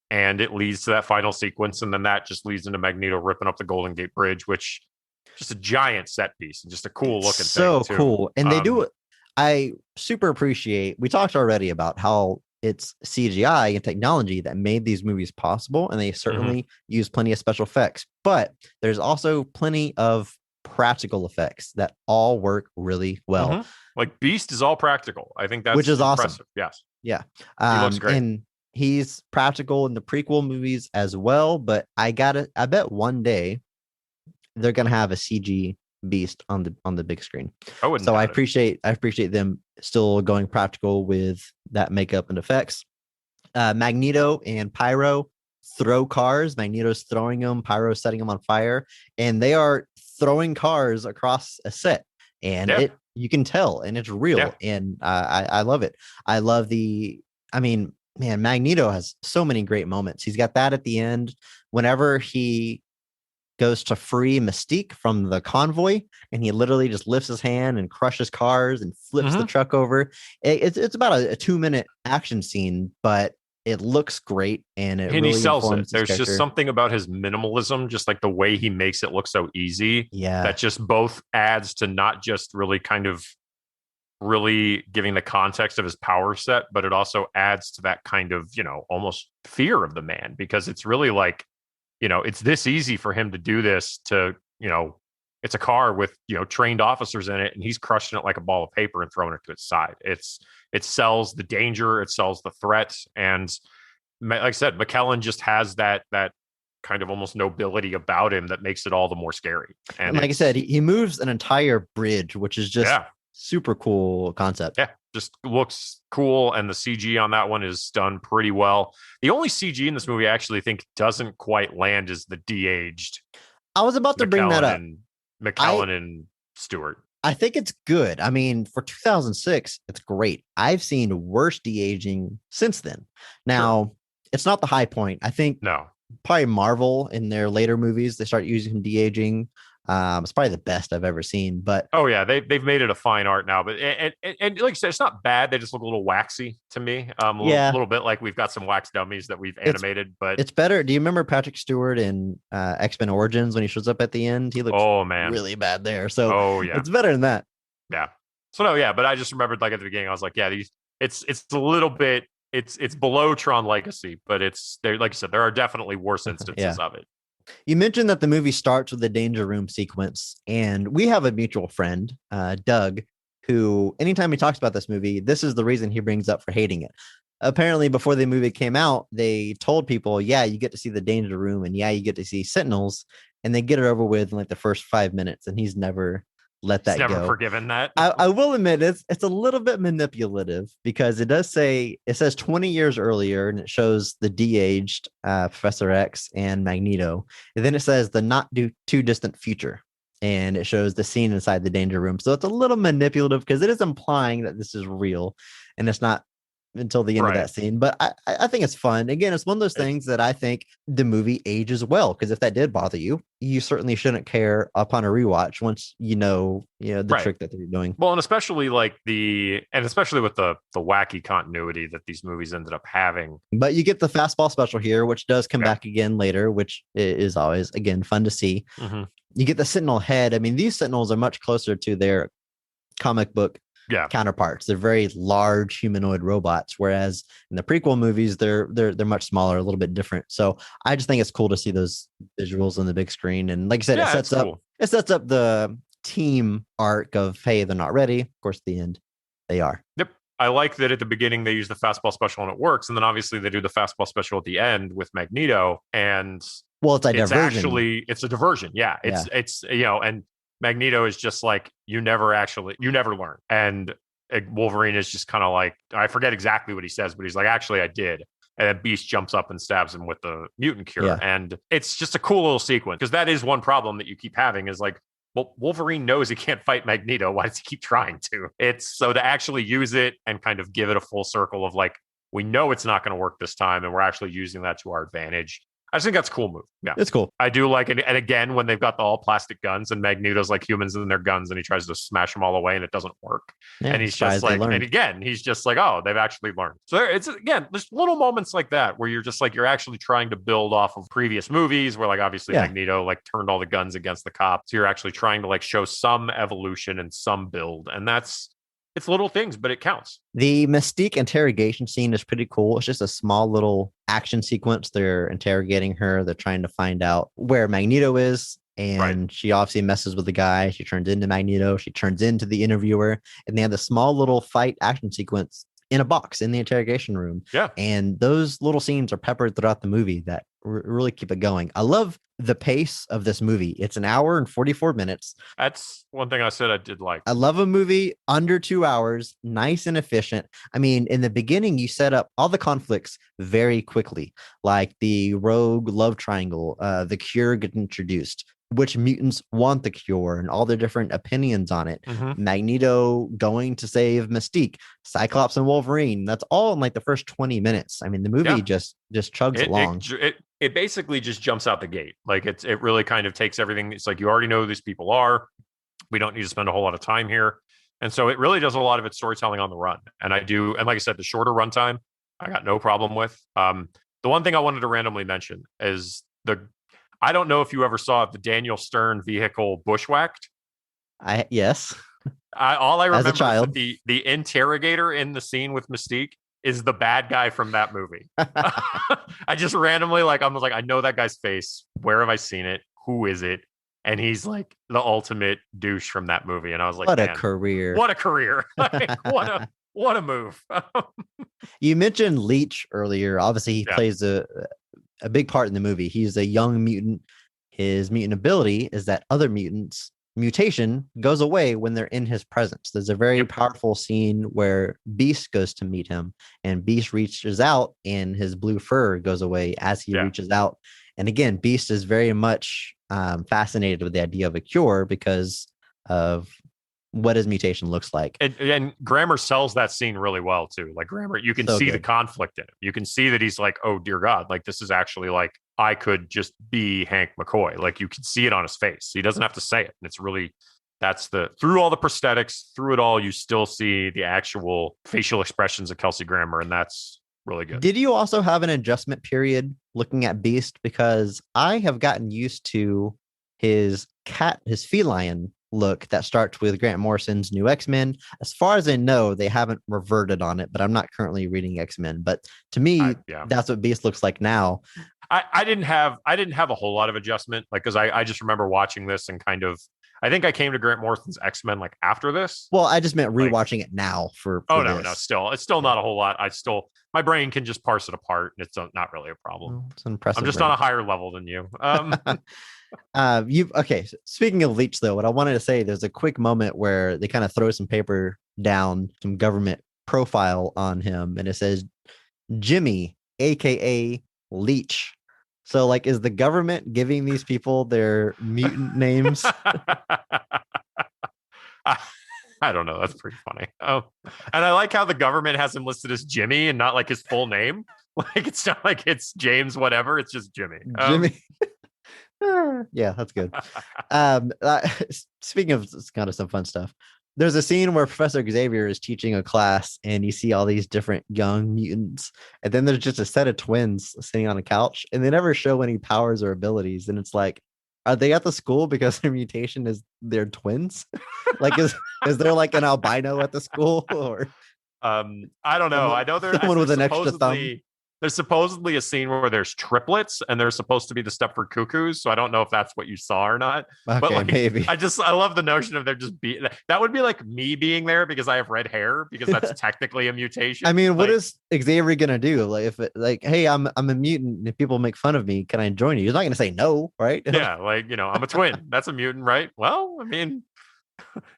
And it leads to that final sequence. And then that just leads into Magneto ripping up the Golden Gate Bridge, which just a giant set piece and just a cool looking thing. So cool. And they do it. I super appreciate, we talked already about how it's CGI and technology that made these movies possible. And they certainly use plenty of special effects, but there's also plenty of practical effects that all work really well. Like Beast is all practical. I think that's which is impressive. Awesome. Yes. Yeah. He looks great. And he's practical in the prequel movies as well, but I bet one day they're going to have a CG Beast on the big screen. So I appreciate them still going practical with that makeup and effects. Magneto and Pyro throw cars. Magneto's throwing them, Pyro's setting them on fire, and they are throwing cars across a set. And you can tell, and it's real. And I love it. I love Magneto has so many great moments. He's got that at the end whenever he goes to free Mystique from the convoy, and he literally just lifts his hand and crushes cars and flips the truck over. It's about a 2-minute action scene, but it looks great, and he sells it. There's just something about his minimalism, just like the way he makes it look so easy. Yeah, that just both adds to not just really kind of really giving the context of his power set, but it also adds to that kind of almost fear of the man, because it's really like, it's this easy for him to do this to, it's a car with, trained officers in it, and he's crushing it like a ball of paper and throwing it to its side. It sells the danger, it sells the threat. And like I said, McKellen just has that kind of almost nobility about him that makes it all the more scary. And like I said, he moves an entire bridge, which is just super cool concept. Yeah. Just looks cool, and the CG on that one is done pretty well. The only CG in this movie I actually think doesn't quite land is the de-aged. I was about to bring that up. McKellen and Stewart. I think it's good. I mean, for 2006, it's great. I've seen worse de-aging since then. Now, it's not the high point. I think probably Marvel in their later movies, they start using de-aging. It's probably the best I've ever seen, but they've made it a fine art now. But and like you said, it's not bad. They just look a little waxy to me. A little bit like we've got some wax dummies that we've animated, but it's better. Do you remember Patrick Stewart in X-Men Origins when he shows up at the end? He looks really bad there. So it's better than that. Yeah. So but I just remembered like at the beginning, I was like, it's a little bit. It's below Tron Legacy, but it's there. Like I said, there are definitely worse instances of it. You mentioned that the movie starts with the danger room sequence, and we have a mutual friend, Doug, who anytime he talks about this movie, this is the reason he brings up for hating it. Apparently, before the movie came out, they told people, you get to see the danger room, and you get to see Sentinels, and they get it over with in like the first 5 minutes, and he's never let that go. Never forgiven that. I will admit it's a little bit manipulative, because it says 20 years earlier, and it shows the de-aged Professor X and Magneto, and then it says the not too distant future, and it shows the scene inside the danger room. So it's a little manipulative, because it is implying that this is real, and it's not until the end of that scene. But I think it's fun. Again, it's one of those things that I think the movie ages well, because if that did bother you, you certainly shouldn't care upon a rewatch once the trick that they're doing. Well, and especially with the wacky continuity that these movies ended up having. But you get the fastball special here, which does come back again later, which is always, again, fun to see. You get the Sentinel head. I mean, these Sentinels are much closer to their comic book counterparts. They're very large humanoid robots, whereas in the prequel movies, they're much smaller, a little bit different. So I just think it's cool to see those visuals on the big screen. And like I said, it sets up the team arc of, hey, they're not ready. Of course, at the end, they are. Yep. I like that at the beginning they use the fastball special and it works, and then obviously they do the fastball special at the end with Magneto, and it's a diversion. It's a diversion. Yeah, it's and Magneto is just like you never learn, and Wolverine is just kind of like, I forget exactly what he says, but he's like, actually, I did. And then Beast jumps up and stabs him with the mutant cure, and it's just a cool little sequence, because that is one problem that you keep having is like, well, Wolverine knows he can't fight Magneto. Why does he keep trying to? It's so to actually use it and kind of give it a full circle of like, we know it's not going to work this time, and we're actually using that to our advantage. I just think that's a cool move. Yeah, it's cool. I do like it. And again, when they've got the all plastic guns and Magneto's like humans in their guns, and he tries to smash them all away and it doesn't work. Yeah, and he's just like, and again, he's just like, oh, they've actually learned. So it's again, there's little moments like that where you're just like, you're actually trying to build off of previous movies where like obviously Magneto like turned all the guns against the cop. So you're actually trying to like show some evolution and some build. And it's little things, but it counts. The Mystique interrogation scene is pretty cool. It's just a small little action sequence. They're interrogating her. They're trying to find out where Magneto is. And she obviously messes with the guy. She turns into Magneto. She turns into the interviewer. And they have the small little fight action sequence in a box in the interrogation room. Yeah. And those little scenes are peppered throughout the movie that really keep it going. I love the pace of this movie. It's an hour and 44 minutes. That's one thing I said I did like. I love a movie under 2 hours, nice and efficient. I mean, in the beginning, you set up all the conflicts very quickly, like the rogue love triangle, the cure gets introduced, which mutants want the cure, and all their different opinions on it. Mm-hmm. Magneto going to save Mystique, Cyclops and Wolverine. That's all in like the first 20 minutes. I mean, the movie just chugs along. It basically just jumps out the gate. Like it really kind of takes everything. It's like, you already know who these people are. We don't need to spend a whole lot of time here. And so it really does a lot of its storytelling on the run. And I do. And like I said, the shorter runtime, I got no problem with. The one thing I wanted to randomly mention is I don't know if you ever saw the Daniel Stern vehicle bushwhacked. Yes. All I remember as a child, is the interrogator in the scene with Mystique is the bad guy from that movie. I just randomly I was like, I know that guy's face. Where have I seen it? Who is it? And he's like the ultimate douche from that movie. And I was like, what a career! What a career! What a move! You mentioned Leech earlier. Obviously, he plays a big part in the movie. He's a young mutant. His mutant ability is that other mutants' mutation goes away when they're in his presence. There's a very powerful scene where Beast goes to meet him, and Beast reaches out and his blue fur goes away as he reaches out. And again, Beast is very much fascinated with the idea of a cure because of what his mutation looks like. And Grammer sells that scene really well too. Like Grammer, you can see the conflict in it. You can see that he's like, oh dear God, like this is actually like, I could just be Hank McCoy. Like you can see it on his face. He doesn't have to say it. And it's really, through all the prosthetics, through it all, you still see the actual facial expressions of Kelsey Grammer. And that's really good. Did you also have an adjustment period looking at Beast? Because I have gotten used to his feline look that starts with Grant Morrison's New X-Men. As far as I know, they haven't reverted on it, but I'm not currently reading X-Men. But to me, that's what Beast looks like now. I didn't have a whole lot of adjustment, like, because I just remember watching this and kind of, I think I came to Grant Morrison's X-Men like after this. Well, I just meant rewatching it now for no, it's still not a whole lot. My brain can just parse it apart, and it's not really a problem. Well, it's impressive. I'm just on a higher level than you. Speaking of Leech, though, what I wanted to say, there's a quick moment where they kind of throw some paper down, some government profile on him, and it says Jimmy, aka Leech. So, like, is the government giving these people their mutant names? I don't know. That's pretty funny. Oh, and I like how the government has him listed as Jimmy and not like his full name. Like, it's not like it's James whatever. It's just Jimmy. Jimmy. Yeah, that's good. Speaking of kind of some fun stuff, there's a scene where Professor Xavier is teaching a class and you see all these different young mutants, and then there's just a set of twins sitting on a couch, and they never show any powers or abilities, and it's like, Are they at the school because their mutation is they're twins? Like, is there like an albino at the school, or I don't know. I know someone with an extra thumb? There's supposedly a scene where there's triplets and they're supposed to be the Stepford Cuckoos. So I don't know if that's what you saw or not. Okay, but like, maybe. I love the notion of there just being that would be like me being there because I have red hair because that's technically a mutation. I mean, what like, is Xavier gonna do? Like, if it, like, hey, I'm a mutant, and if people make fun of me, can I join you? He's not gonna say no, right? Yeah, like, I'm a twin. That's a mutant, right? Well, I mean,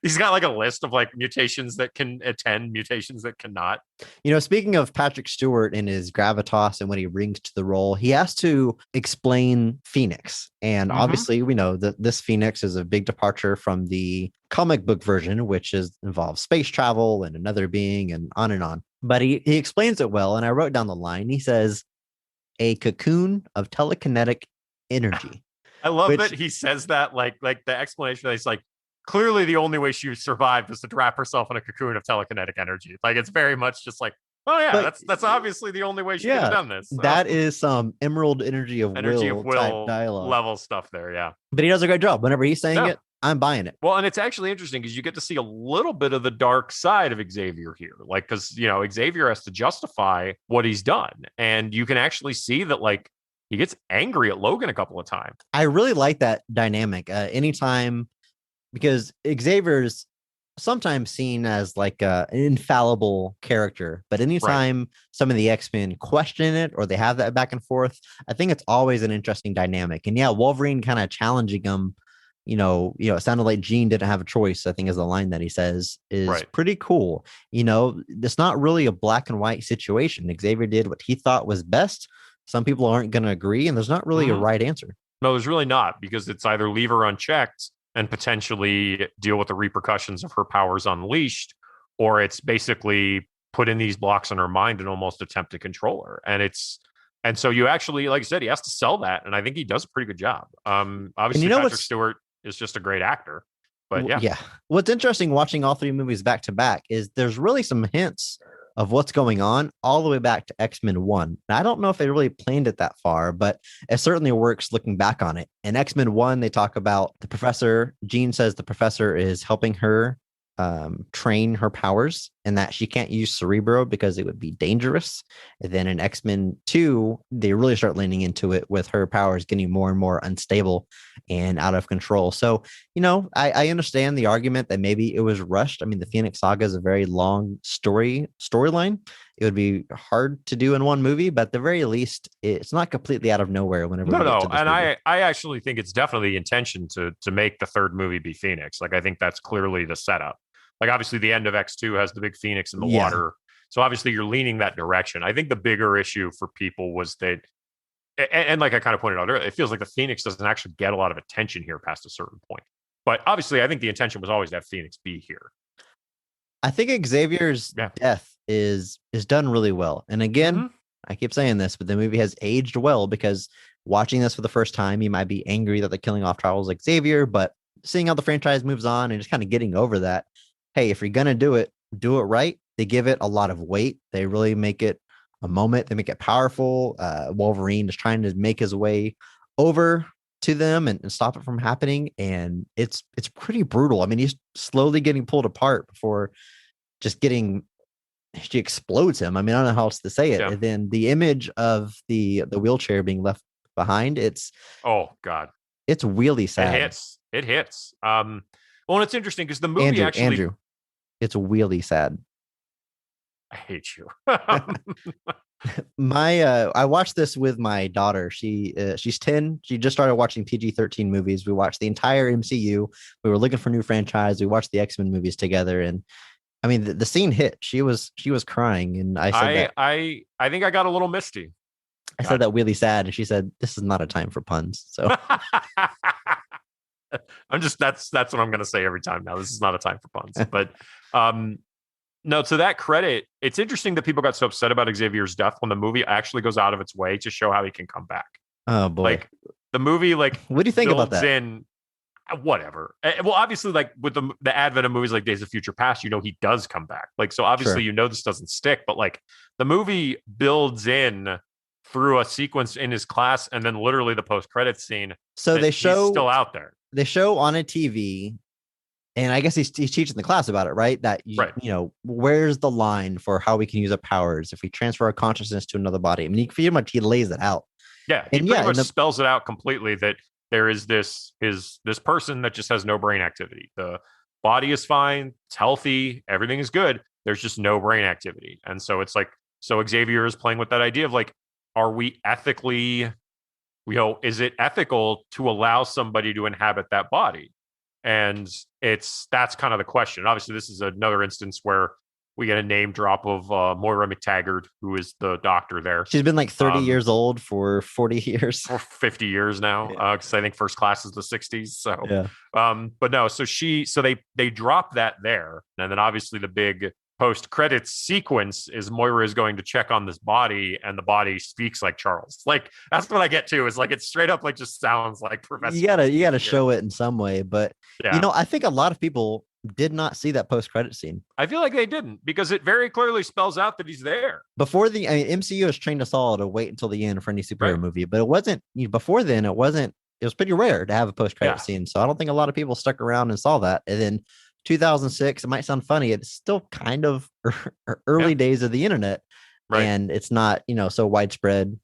he's got like a list of like mutations that can attend, mutations that cannot. Speaking of Patrick Stewart and his gravitas and what he brings to the role, he has to explain Phoenix. And obviously, we know that this Phoenix is a big departure from the comic book version, which involves space travel and another being and on and on. But he explains it well. And I wrote down the line. He says, a cocoon of telekinetic energy. I love that he says that like the explanation that he's like, clearly the only way she survived was to wrap herself in a cocoon of telekinetic energy. Like, it's very much just like, oh yeah, but that's obviously the only way she could have done this. So. That is some emerald energy of will type dialogue level stuff there. Yeah. But he does a great job. Whenever he's saying it, I'm buying it. Well, and it's actually interesting because you get to see a little bit of the dark side of Xavier here. Like, because, Xavier has to justify what he's done. And you can actually see that, like, he gets angry at Logan a couple of times. I really like that dynamic. Anytime, because Xavier's sometimes seen as like an infallible character, but anytime some of the X-Men question it or they have that back and forth, I think it's always an interesting dynamic. And yeah, Wolverine kind of challenging him, it sounded like Jean didn't have a choice, I think is the line that he says, is pretty cool. It's not really a black and white situation. Xavier did what he thought was best. Some people aren't going to agree, and there's not really a right answer. No, there's really not, because it's either leave her unchecked and potentially deal with the repercussions of her powers unleashed, or it's basically put in these blocks in her mind and almost attempt to control her. And so you actually, like I said, he has to sell that, and I think he does a pretty good job. Obviously, Patrick Stewart is just a great actor, but yeah. What's interesting watching all three movies back to back is there's really some hints of what's going on all the way back to X-Men 1. Now, I don't know if they really planned it that far, but it certainly works looking back on it. In X-Men 1, they talk about the professor. Jean says the professor is helping her train her powers and that she can't use Cerebro because it would be dangerous. And then in X-Men 2, they really start leaning into it with her powers getting more and more unstable and out of control. So, I understand the argument that maybe it was rushed. I mean, the Phoenix Saga is a very long storyline. It would be hard to do in one movie, but at the very least, it's not completely out of nowhere whenever we get to this and movie. I actually think it's definitely the intention to make the third movie be Phoenix. Like, I think that's clearly the setup. Like, obviously, the end of X2 has the big Phoenix in the water. So obviously, you're leaning that direction. I think the bigger issue for people was that, and like I kind of pointed out earlier, it feels like the Phoenix doesn't actually get a lot of attention here past a certain point. But obviously, I think the intention was always to have Phoenix be here. I think Xavier's death is done really well. And again, I keep saying this, but the movie has aged well, because watching this for the first time, you might be angry that they're killing off Charles Xavier, but seeing how the franchise moves on and just kind of getting over that. Hey, if you're going to do it right. They give it a lot of weight. They really make it a moment. They make it powerful. Wolverine is trying to make his way over to them and stop it from happening. And it's pretty brutal. I mean, he's slowly getting pulled apart before she explodes him. I mean, I don't know how else to say it. Yeah. And then the image of the wheelchair being left behind, oh God, it's really sad. It hits. Well, it's interesting because the movie Andrew, it's really sad. I hate you. I watched this with my daughter. She's 10. She just started watching PG-13 movies. We watched the entire MCU. We were looking for new franchise. We watched the X-Men movies together, and I mean the scene hit. She was crying, and I said I think I got a little misty. I said that really sad, and she said, "This is not a time for puns." So that's what I'm going to say every time now. This is not a time for puns. But no, to that credit, it's interesting that people got so upset about Xavier's death when the movie actually goes out of its way to show how he can come back. Oh boy. Like the movie, what do you think about that? Whatever. Well, obviously, like with the advent of movies like Days of Future Past, he does come back. Like, so obviously, this doesn't stick, but like the movie builds in through a sequence in his class, and then literally the post-credits scene. So he's still out there. They show on a TV, and I guess he's teaching the class about it, right? That you know, where's the line for how we can use our powers if we transfer our consciousness to another body? I mean, he lays it out. Yeah, he pretty much spells it out completely that there is this person that just has no brain activity. The body is fine, it's healthy, everything is good. There's just no brain activity. And so it's like, so Xavier is playing with that idea of like, are we ethically, is it ethical to allow somebody to inhabit that body? And that's kind of the question. Obviously, this is another instance where we get a name drop of Moira McTaggart, who is the doctor there. She's been like 30 years old for 40 years. For 50 years now, because I think first class is the 60s. So, yeah. But no, so they drop that there. And then obviously the big post-credits sequence is Moira is going to check on this body, and the body speaks like Charles. Like, that's what I get to, is like, it's straight up like just sounds like Professor. You gotta show it in some way. But, I think a lot of people did not see that post-credit scene. I feel like they didn't, because it very clearly spells out that he's there. Before MCU has trained us all to wait until the end for any superhero movie, but it wasn't, before then, it was pretty rare to have a post-credit scene. So I don't think a lot of people stuck around and saw that. And then 2006, it might sound funny, it's still kind of early days of the internet. Right. And it's not, so widespread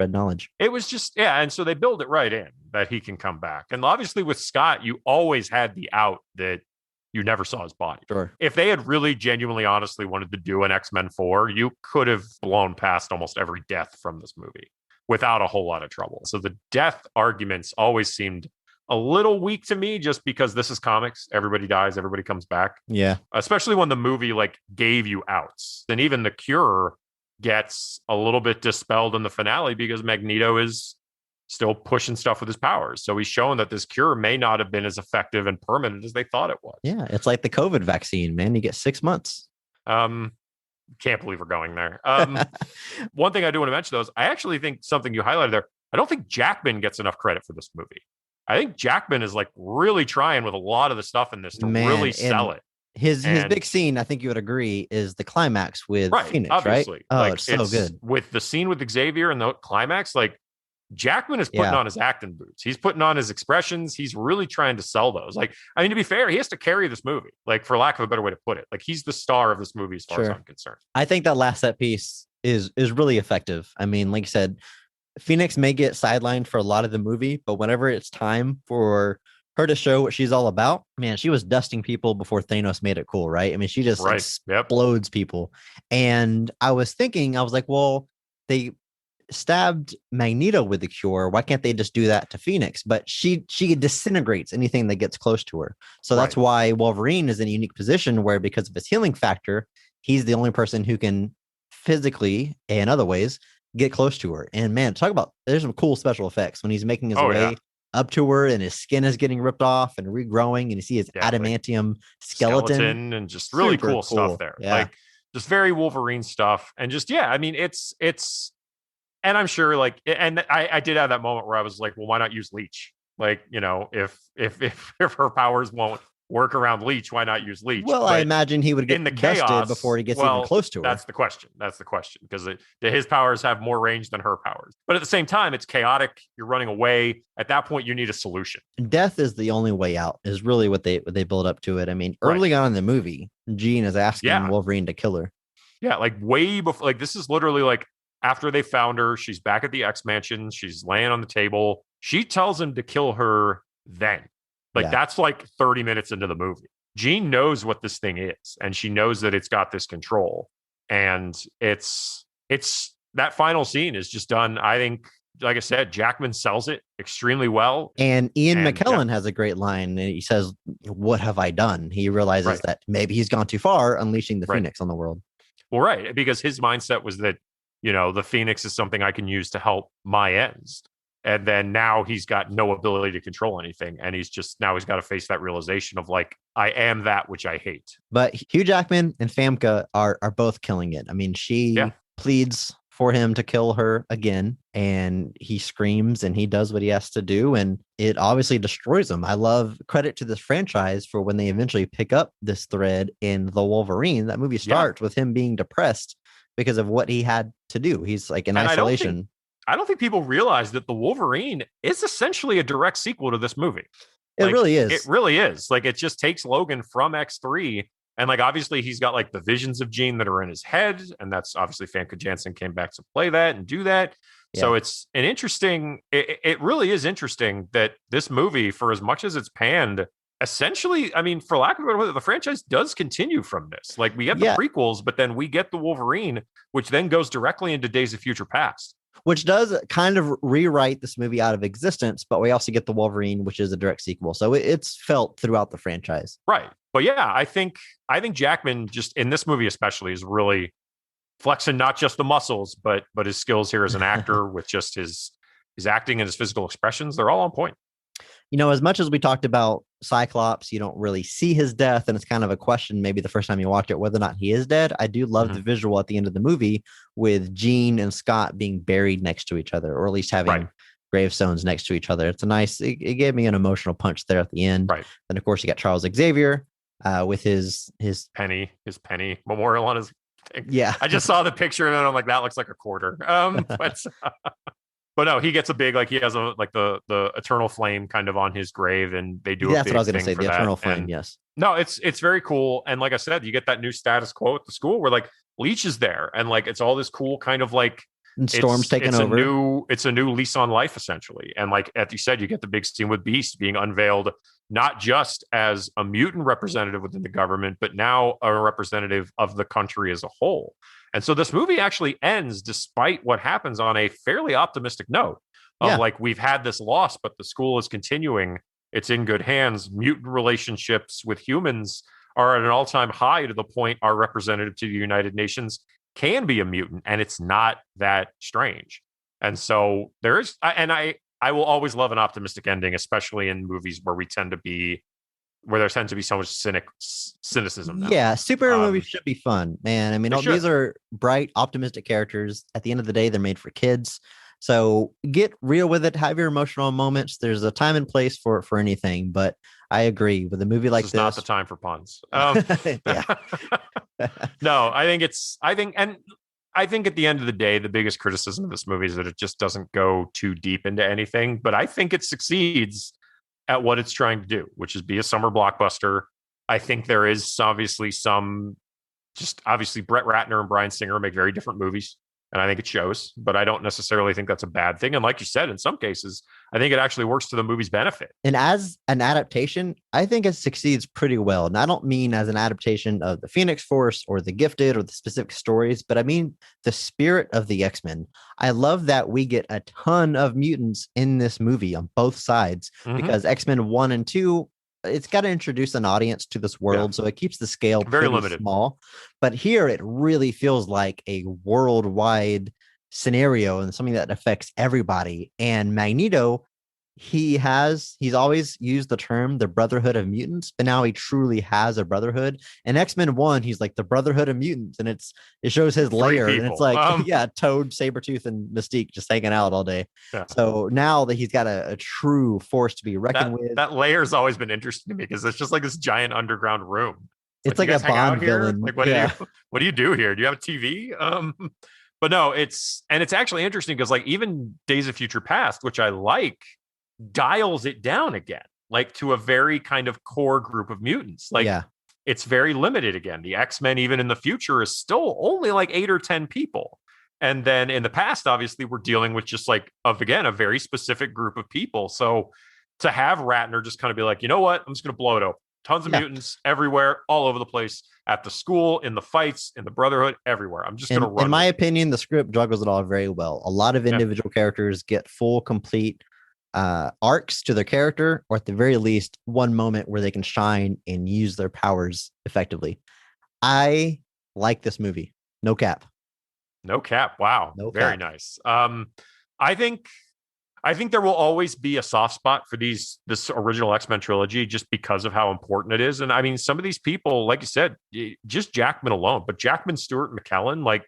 knowledge. It was just, and so they build it right in that he can come back. And obviously with Scott, you always had the out that you never saw his body. Sure. If they had really genuinely, honestly wanted to do an X-Men 4, you could have blown past almost every death from this movie without a whole lot of trouble. So the death arguments always seemed a little weak to me, just because this is comics. Everybody dies, everybody comes back. Yeah. Especially when the movie like gave you outs. And even the Cure gets a little bit dispelled in the finale because Magneto is still pushing stuff with his powers. So he's showing that this cure may not have been as effective and permanent as they thought it was. Yeah, it's like the COVID vaccine, man. You get 6 months. Can't believe we're going there. One thing I do want to mention, though, is I actually think something you highlighted there, I don't think Jackman gets enough credit for this movie. I think Jackman is like really trying with a lot of the stuff in this to really sell it. His big scene, I think you would agree, is the climax with Phoenix, obviously. Right? Oh, like, it's so good. With the scene with Xavier and the climax, like, Jackman is putting on his acting boots. He's putting on his expressions. He's really trying to sell those. Like, I mean, to be fair, he has to carry this movie, like, for lack of a better way to put it. Like, he's the star of this movie as far as I'm concerned. I think that last set piece is really effective. I mean, like you said, Phoenix may get sidelined for a lot of the movie, but whenever it's time for her to show what she's all about, man, she was dusting people before Thanos made it cool, right? I mean, she just explodes people. And I was like, well, they stabbed Magneto with the cure. Why can't they just do that to Phoenix? But she disintegrates anything that gets close to her. So that's why Wolverine is in a unique position where, because of his healing factor, he's the only person who can physically and other ways get close to her. And man, talk about, there's some cool special effects when he's making his way up to her and his skin is getting ripped off and regrowing, and you see his adamantium skeleton and just really cool stuff there. Like, just very Wolverine stuff. And just, I mean, it's and I'm sure, like, and I did have that moment where I was like, well, why not use Leech? Like, if her powers won't work around Leech, why not use Leech? Well, I imagine he would get dusted before he gets even close to her. That's the question. Because his powers have more range than her powers. But at the same time, it's chaotic. You're running away. At that point, you need a solution. Death is the only way out, is really what they build up to it. I mean, early on in the movie, Jean is asking Wolverine to kill her. Yeah, like way before. Like, this is literally like after they found her. She's back at the X Mansion. She's laying on the table. She tells him to kill her then. Like, that's like 30 minutes into the movie. Jean knows what this thing is, and she knows that it's got this control. And it's that final scene is just done. I think, like I said, Jackman sells it extremely well. And Ian McKellen has a great line. And he says, "What have I done?" He realizes that maybe he's gone too far, unleashing the Phoenix on the world. Well, because his mindset was that, the Phoenix is something I can use to help my ends. And then now he's got no ability to control anything. And he's got to face that realization of, like, I am that which I hate. But Hugh Jackman and Famke are both killing it. I mean, she pleads for him to kill her again, and he screams and he does what he has to do. And it obviously destroys him. I love, credit to this franchise for when they eventually pick up this thread in The Wolverine. That movie starts with him being depressed because of what he had to do. He's like in isolation. I don't think people realize that the Wolverine is essentially a direct sequel to this movie. It really is. It really is. Like, it just takes Logan from X3. And like, obviously he's got like the visions of Jean that are in his head. And that's obviously Famke Janssen came back to play that and do that. Yeah. So it's an interesting, it really is interesting that this movie, for as much as it's panned, essentially, I mean, for lack of a better word, the franchise does continue from this. Like, we get the prequels, but then we get the Wolverine, which then goes directly into Days of Future Past. Which does kind of rewrite this movie out of existence, but we also get the Wolverine, which is a direct sequel. So it's felt throughout the franchise. Right. But yeah, I think Jackman, just in this movie especially, is really flexing not just the muscles, but his skills here as an actor with just his acting and his physical expressions. They're all on point. You know, as much as we talked about Cyclops, you don't really see his death, and it's kind of a question maybe the first time you watch it whether or not he is dead. I do love the visual at the end of the movie with Jean and Scott being buried next to each other, or at least having gravestones next to each other. It's a nice, it gave me an emotional punch there at the end. Right. And of course you got Charles Xavier with his penny memorial on his thing. Yeah. I just saw the picture and I'm like, that looks like a quarter. But no, he gets a big, like, he has a, like the eternal flame kind of on his grave, and they do that's what I was going to say, the eternal flame. And yes. No, it's very cool. And like I said, you get that new status quo at the school where like Leech is there, and like it's all this cool kind of like, and Storm's taking over. It's a new lease on life, essentially. And like, as you said, you get the big scene with Beast being unveiled, not just as a mutant representative within the government, but now a representative of the country as a whole. And so this movie actually ends, despite what happens, on a fairly optimistic note of like, we've had this loss, but the school is continuing. It's in good hands. Mutant relationships with humans are at an all-time high, to the point our representative to the United Nations can be a mutant, and it's not that strange. And so there is, and I will always love an optimistic ending, especially in movies where there tends to be so much cynicism now. Yeah, superhero movies should be fun, man. I mean, these are bright, optimistic characters. At the end of the day, they're made for kids. So get real with it. Have your emotional moments. There's a time and place for anything. But I agree with a movie like this. Not the time for puns. No, I think at the end of the day, the biggest criticism of this movie is that it just doesn't go too deep into anything. But I think it succeeds at what it's trying to do, which is be a summer blockbuster. I think there is obviously Brett Ratner and Bryan Singer make very different movies, and I think it shows, but I don't necessarily think that's a bad thing. And like you said, in some cases, I think it actually works to the movie's benefit. And as an adaptation, I think it succeeds pretty well. And I don't mean as an adaptation of the Phoenix Force or the Gifted or the specific stories, but I mean the spirit of the X-Men. I love that we get a ton of mutants in this movie on both sides, because X-Men 1 and 2, it's got to introduce an audience to this world. So it keeps the scale very limited, small. But here it really feels like a worldwide scenario and something that affects everybody. And Magneto, he's always used the term the Brotherhood of Mutants, but now he truly has a brotherhood. And X-Men 1, he's like the Brotherhood of Mutants, and it shows his layer, and it's like Toad, Sabretooth, and Mystique just hanging out all day. So now that he's got a true force to be reckoned with, that layer's always been interesting to me, because it's just like this giant underground room. It's like a Bond villain. Like, what do you do here? Do you have a TV? But no, it's actually interesting, because like even Days of Future Past, which I like, dials it down again, like to a very kind of core group of mutants. Like, it's very limited again. The X-Men, even in the future, is still only like 8 or 10 people. And then in the past, obviously, we're dealing with just like, a very specific group of people. So to have Ratner just kind of be like, you know what, I'm just going to blow it open. Tons of mutants everywhere, all over the place, at the school, in the fights, in the Brotherhood, everywhere. I'm just going to run. In my opinion, the script juggles it all very well. A lot of individual characters get full, complete arcs to their character, or at the very least, one moment where they can shine and use their powers effectively. I like this movie. No cap. Wow. Very nice. I think there will always be a soft spot for this original X-Men trilogy, just because of how important it is. And I mean, some of these people, like you said, just Jackman alone, but Jackman, Stewart, McKellen, like,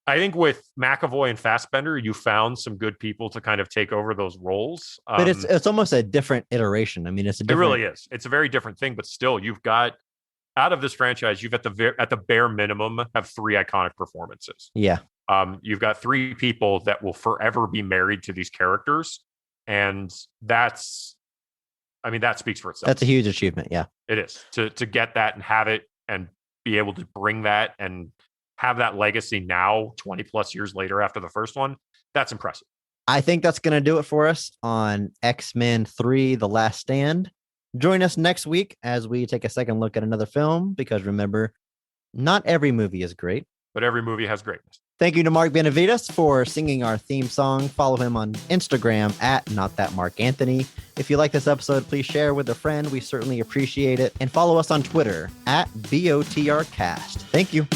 I think with McAvoy and Fassbender, you found some good people to kind of take over those roles. But it's almost a different iteration. I mean, it really is. It's a very different thing, but still, you've got, out of this franchise, you've at the bare minimum have 3 iconic performances. Yeah. You've got 3 people that will forever be married to these characters. And that speaks for itself. That's a huge achievement. Yeah, it is to get that and have it and be able to bring that and have that legacy now 20 plus years later after the first one. That's impressive. I think that's going to do it for us on X-Men 3, The Last Stand. Join us next week as we take a second look at another film, because remember, not every movie is great, but every movie has greatness. Thank you to Mark Benavides for singing our theme song. Follow him on Instagram at NotThatMarkAnthony. If you like this episode, please share with a friend. We certainly appreciate it. And follow us on Twitter at BOTRcast. Thank you.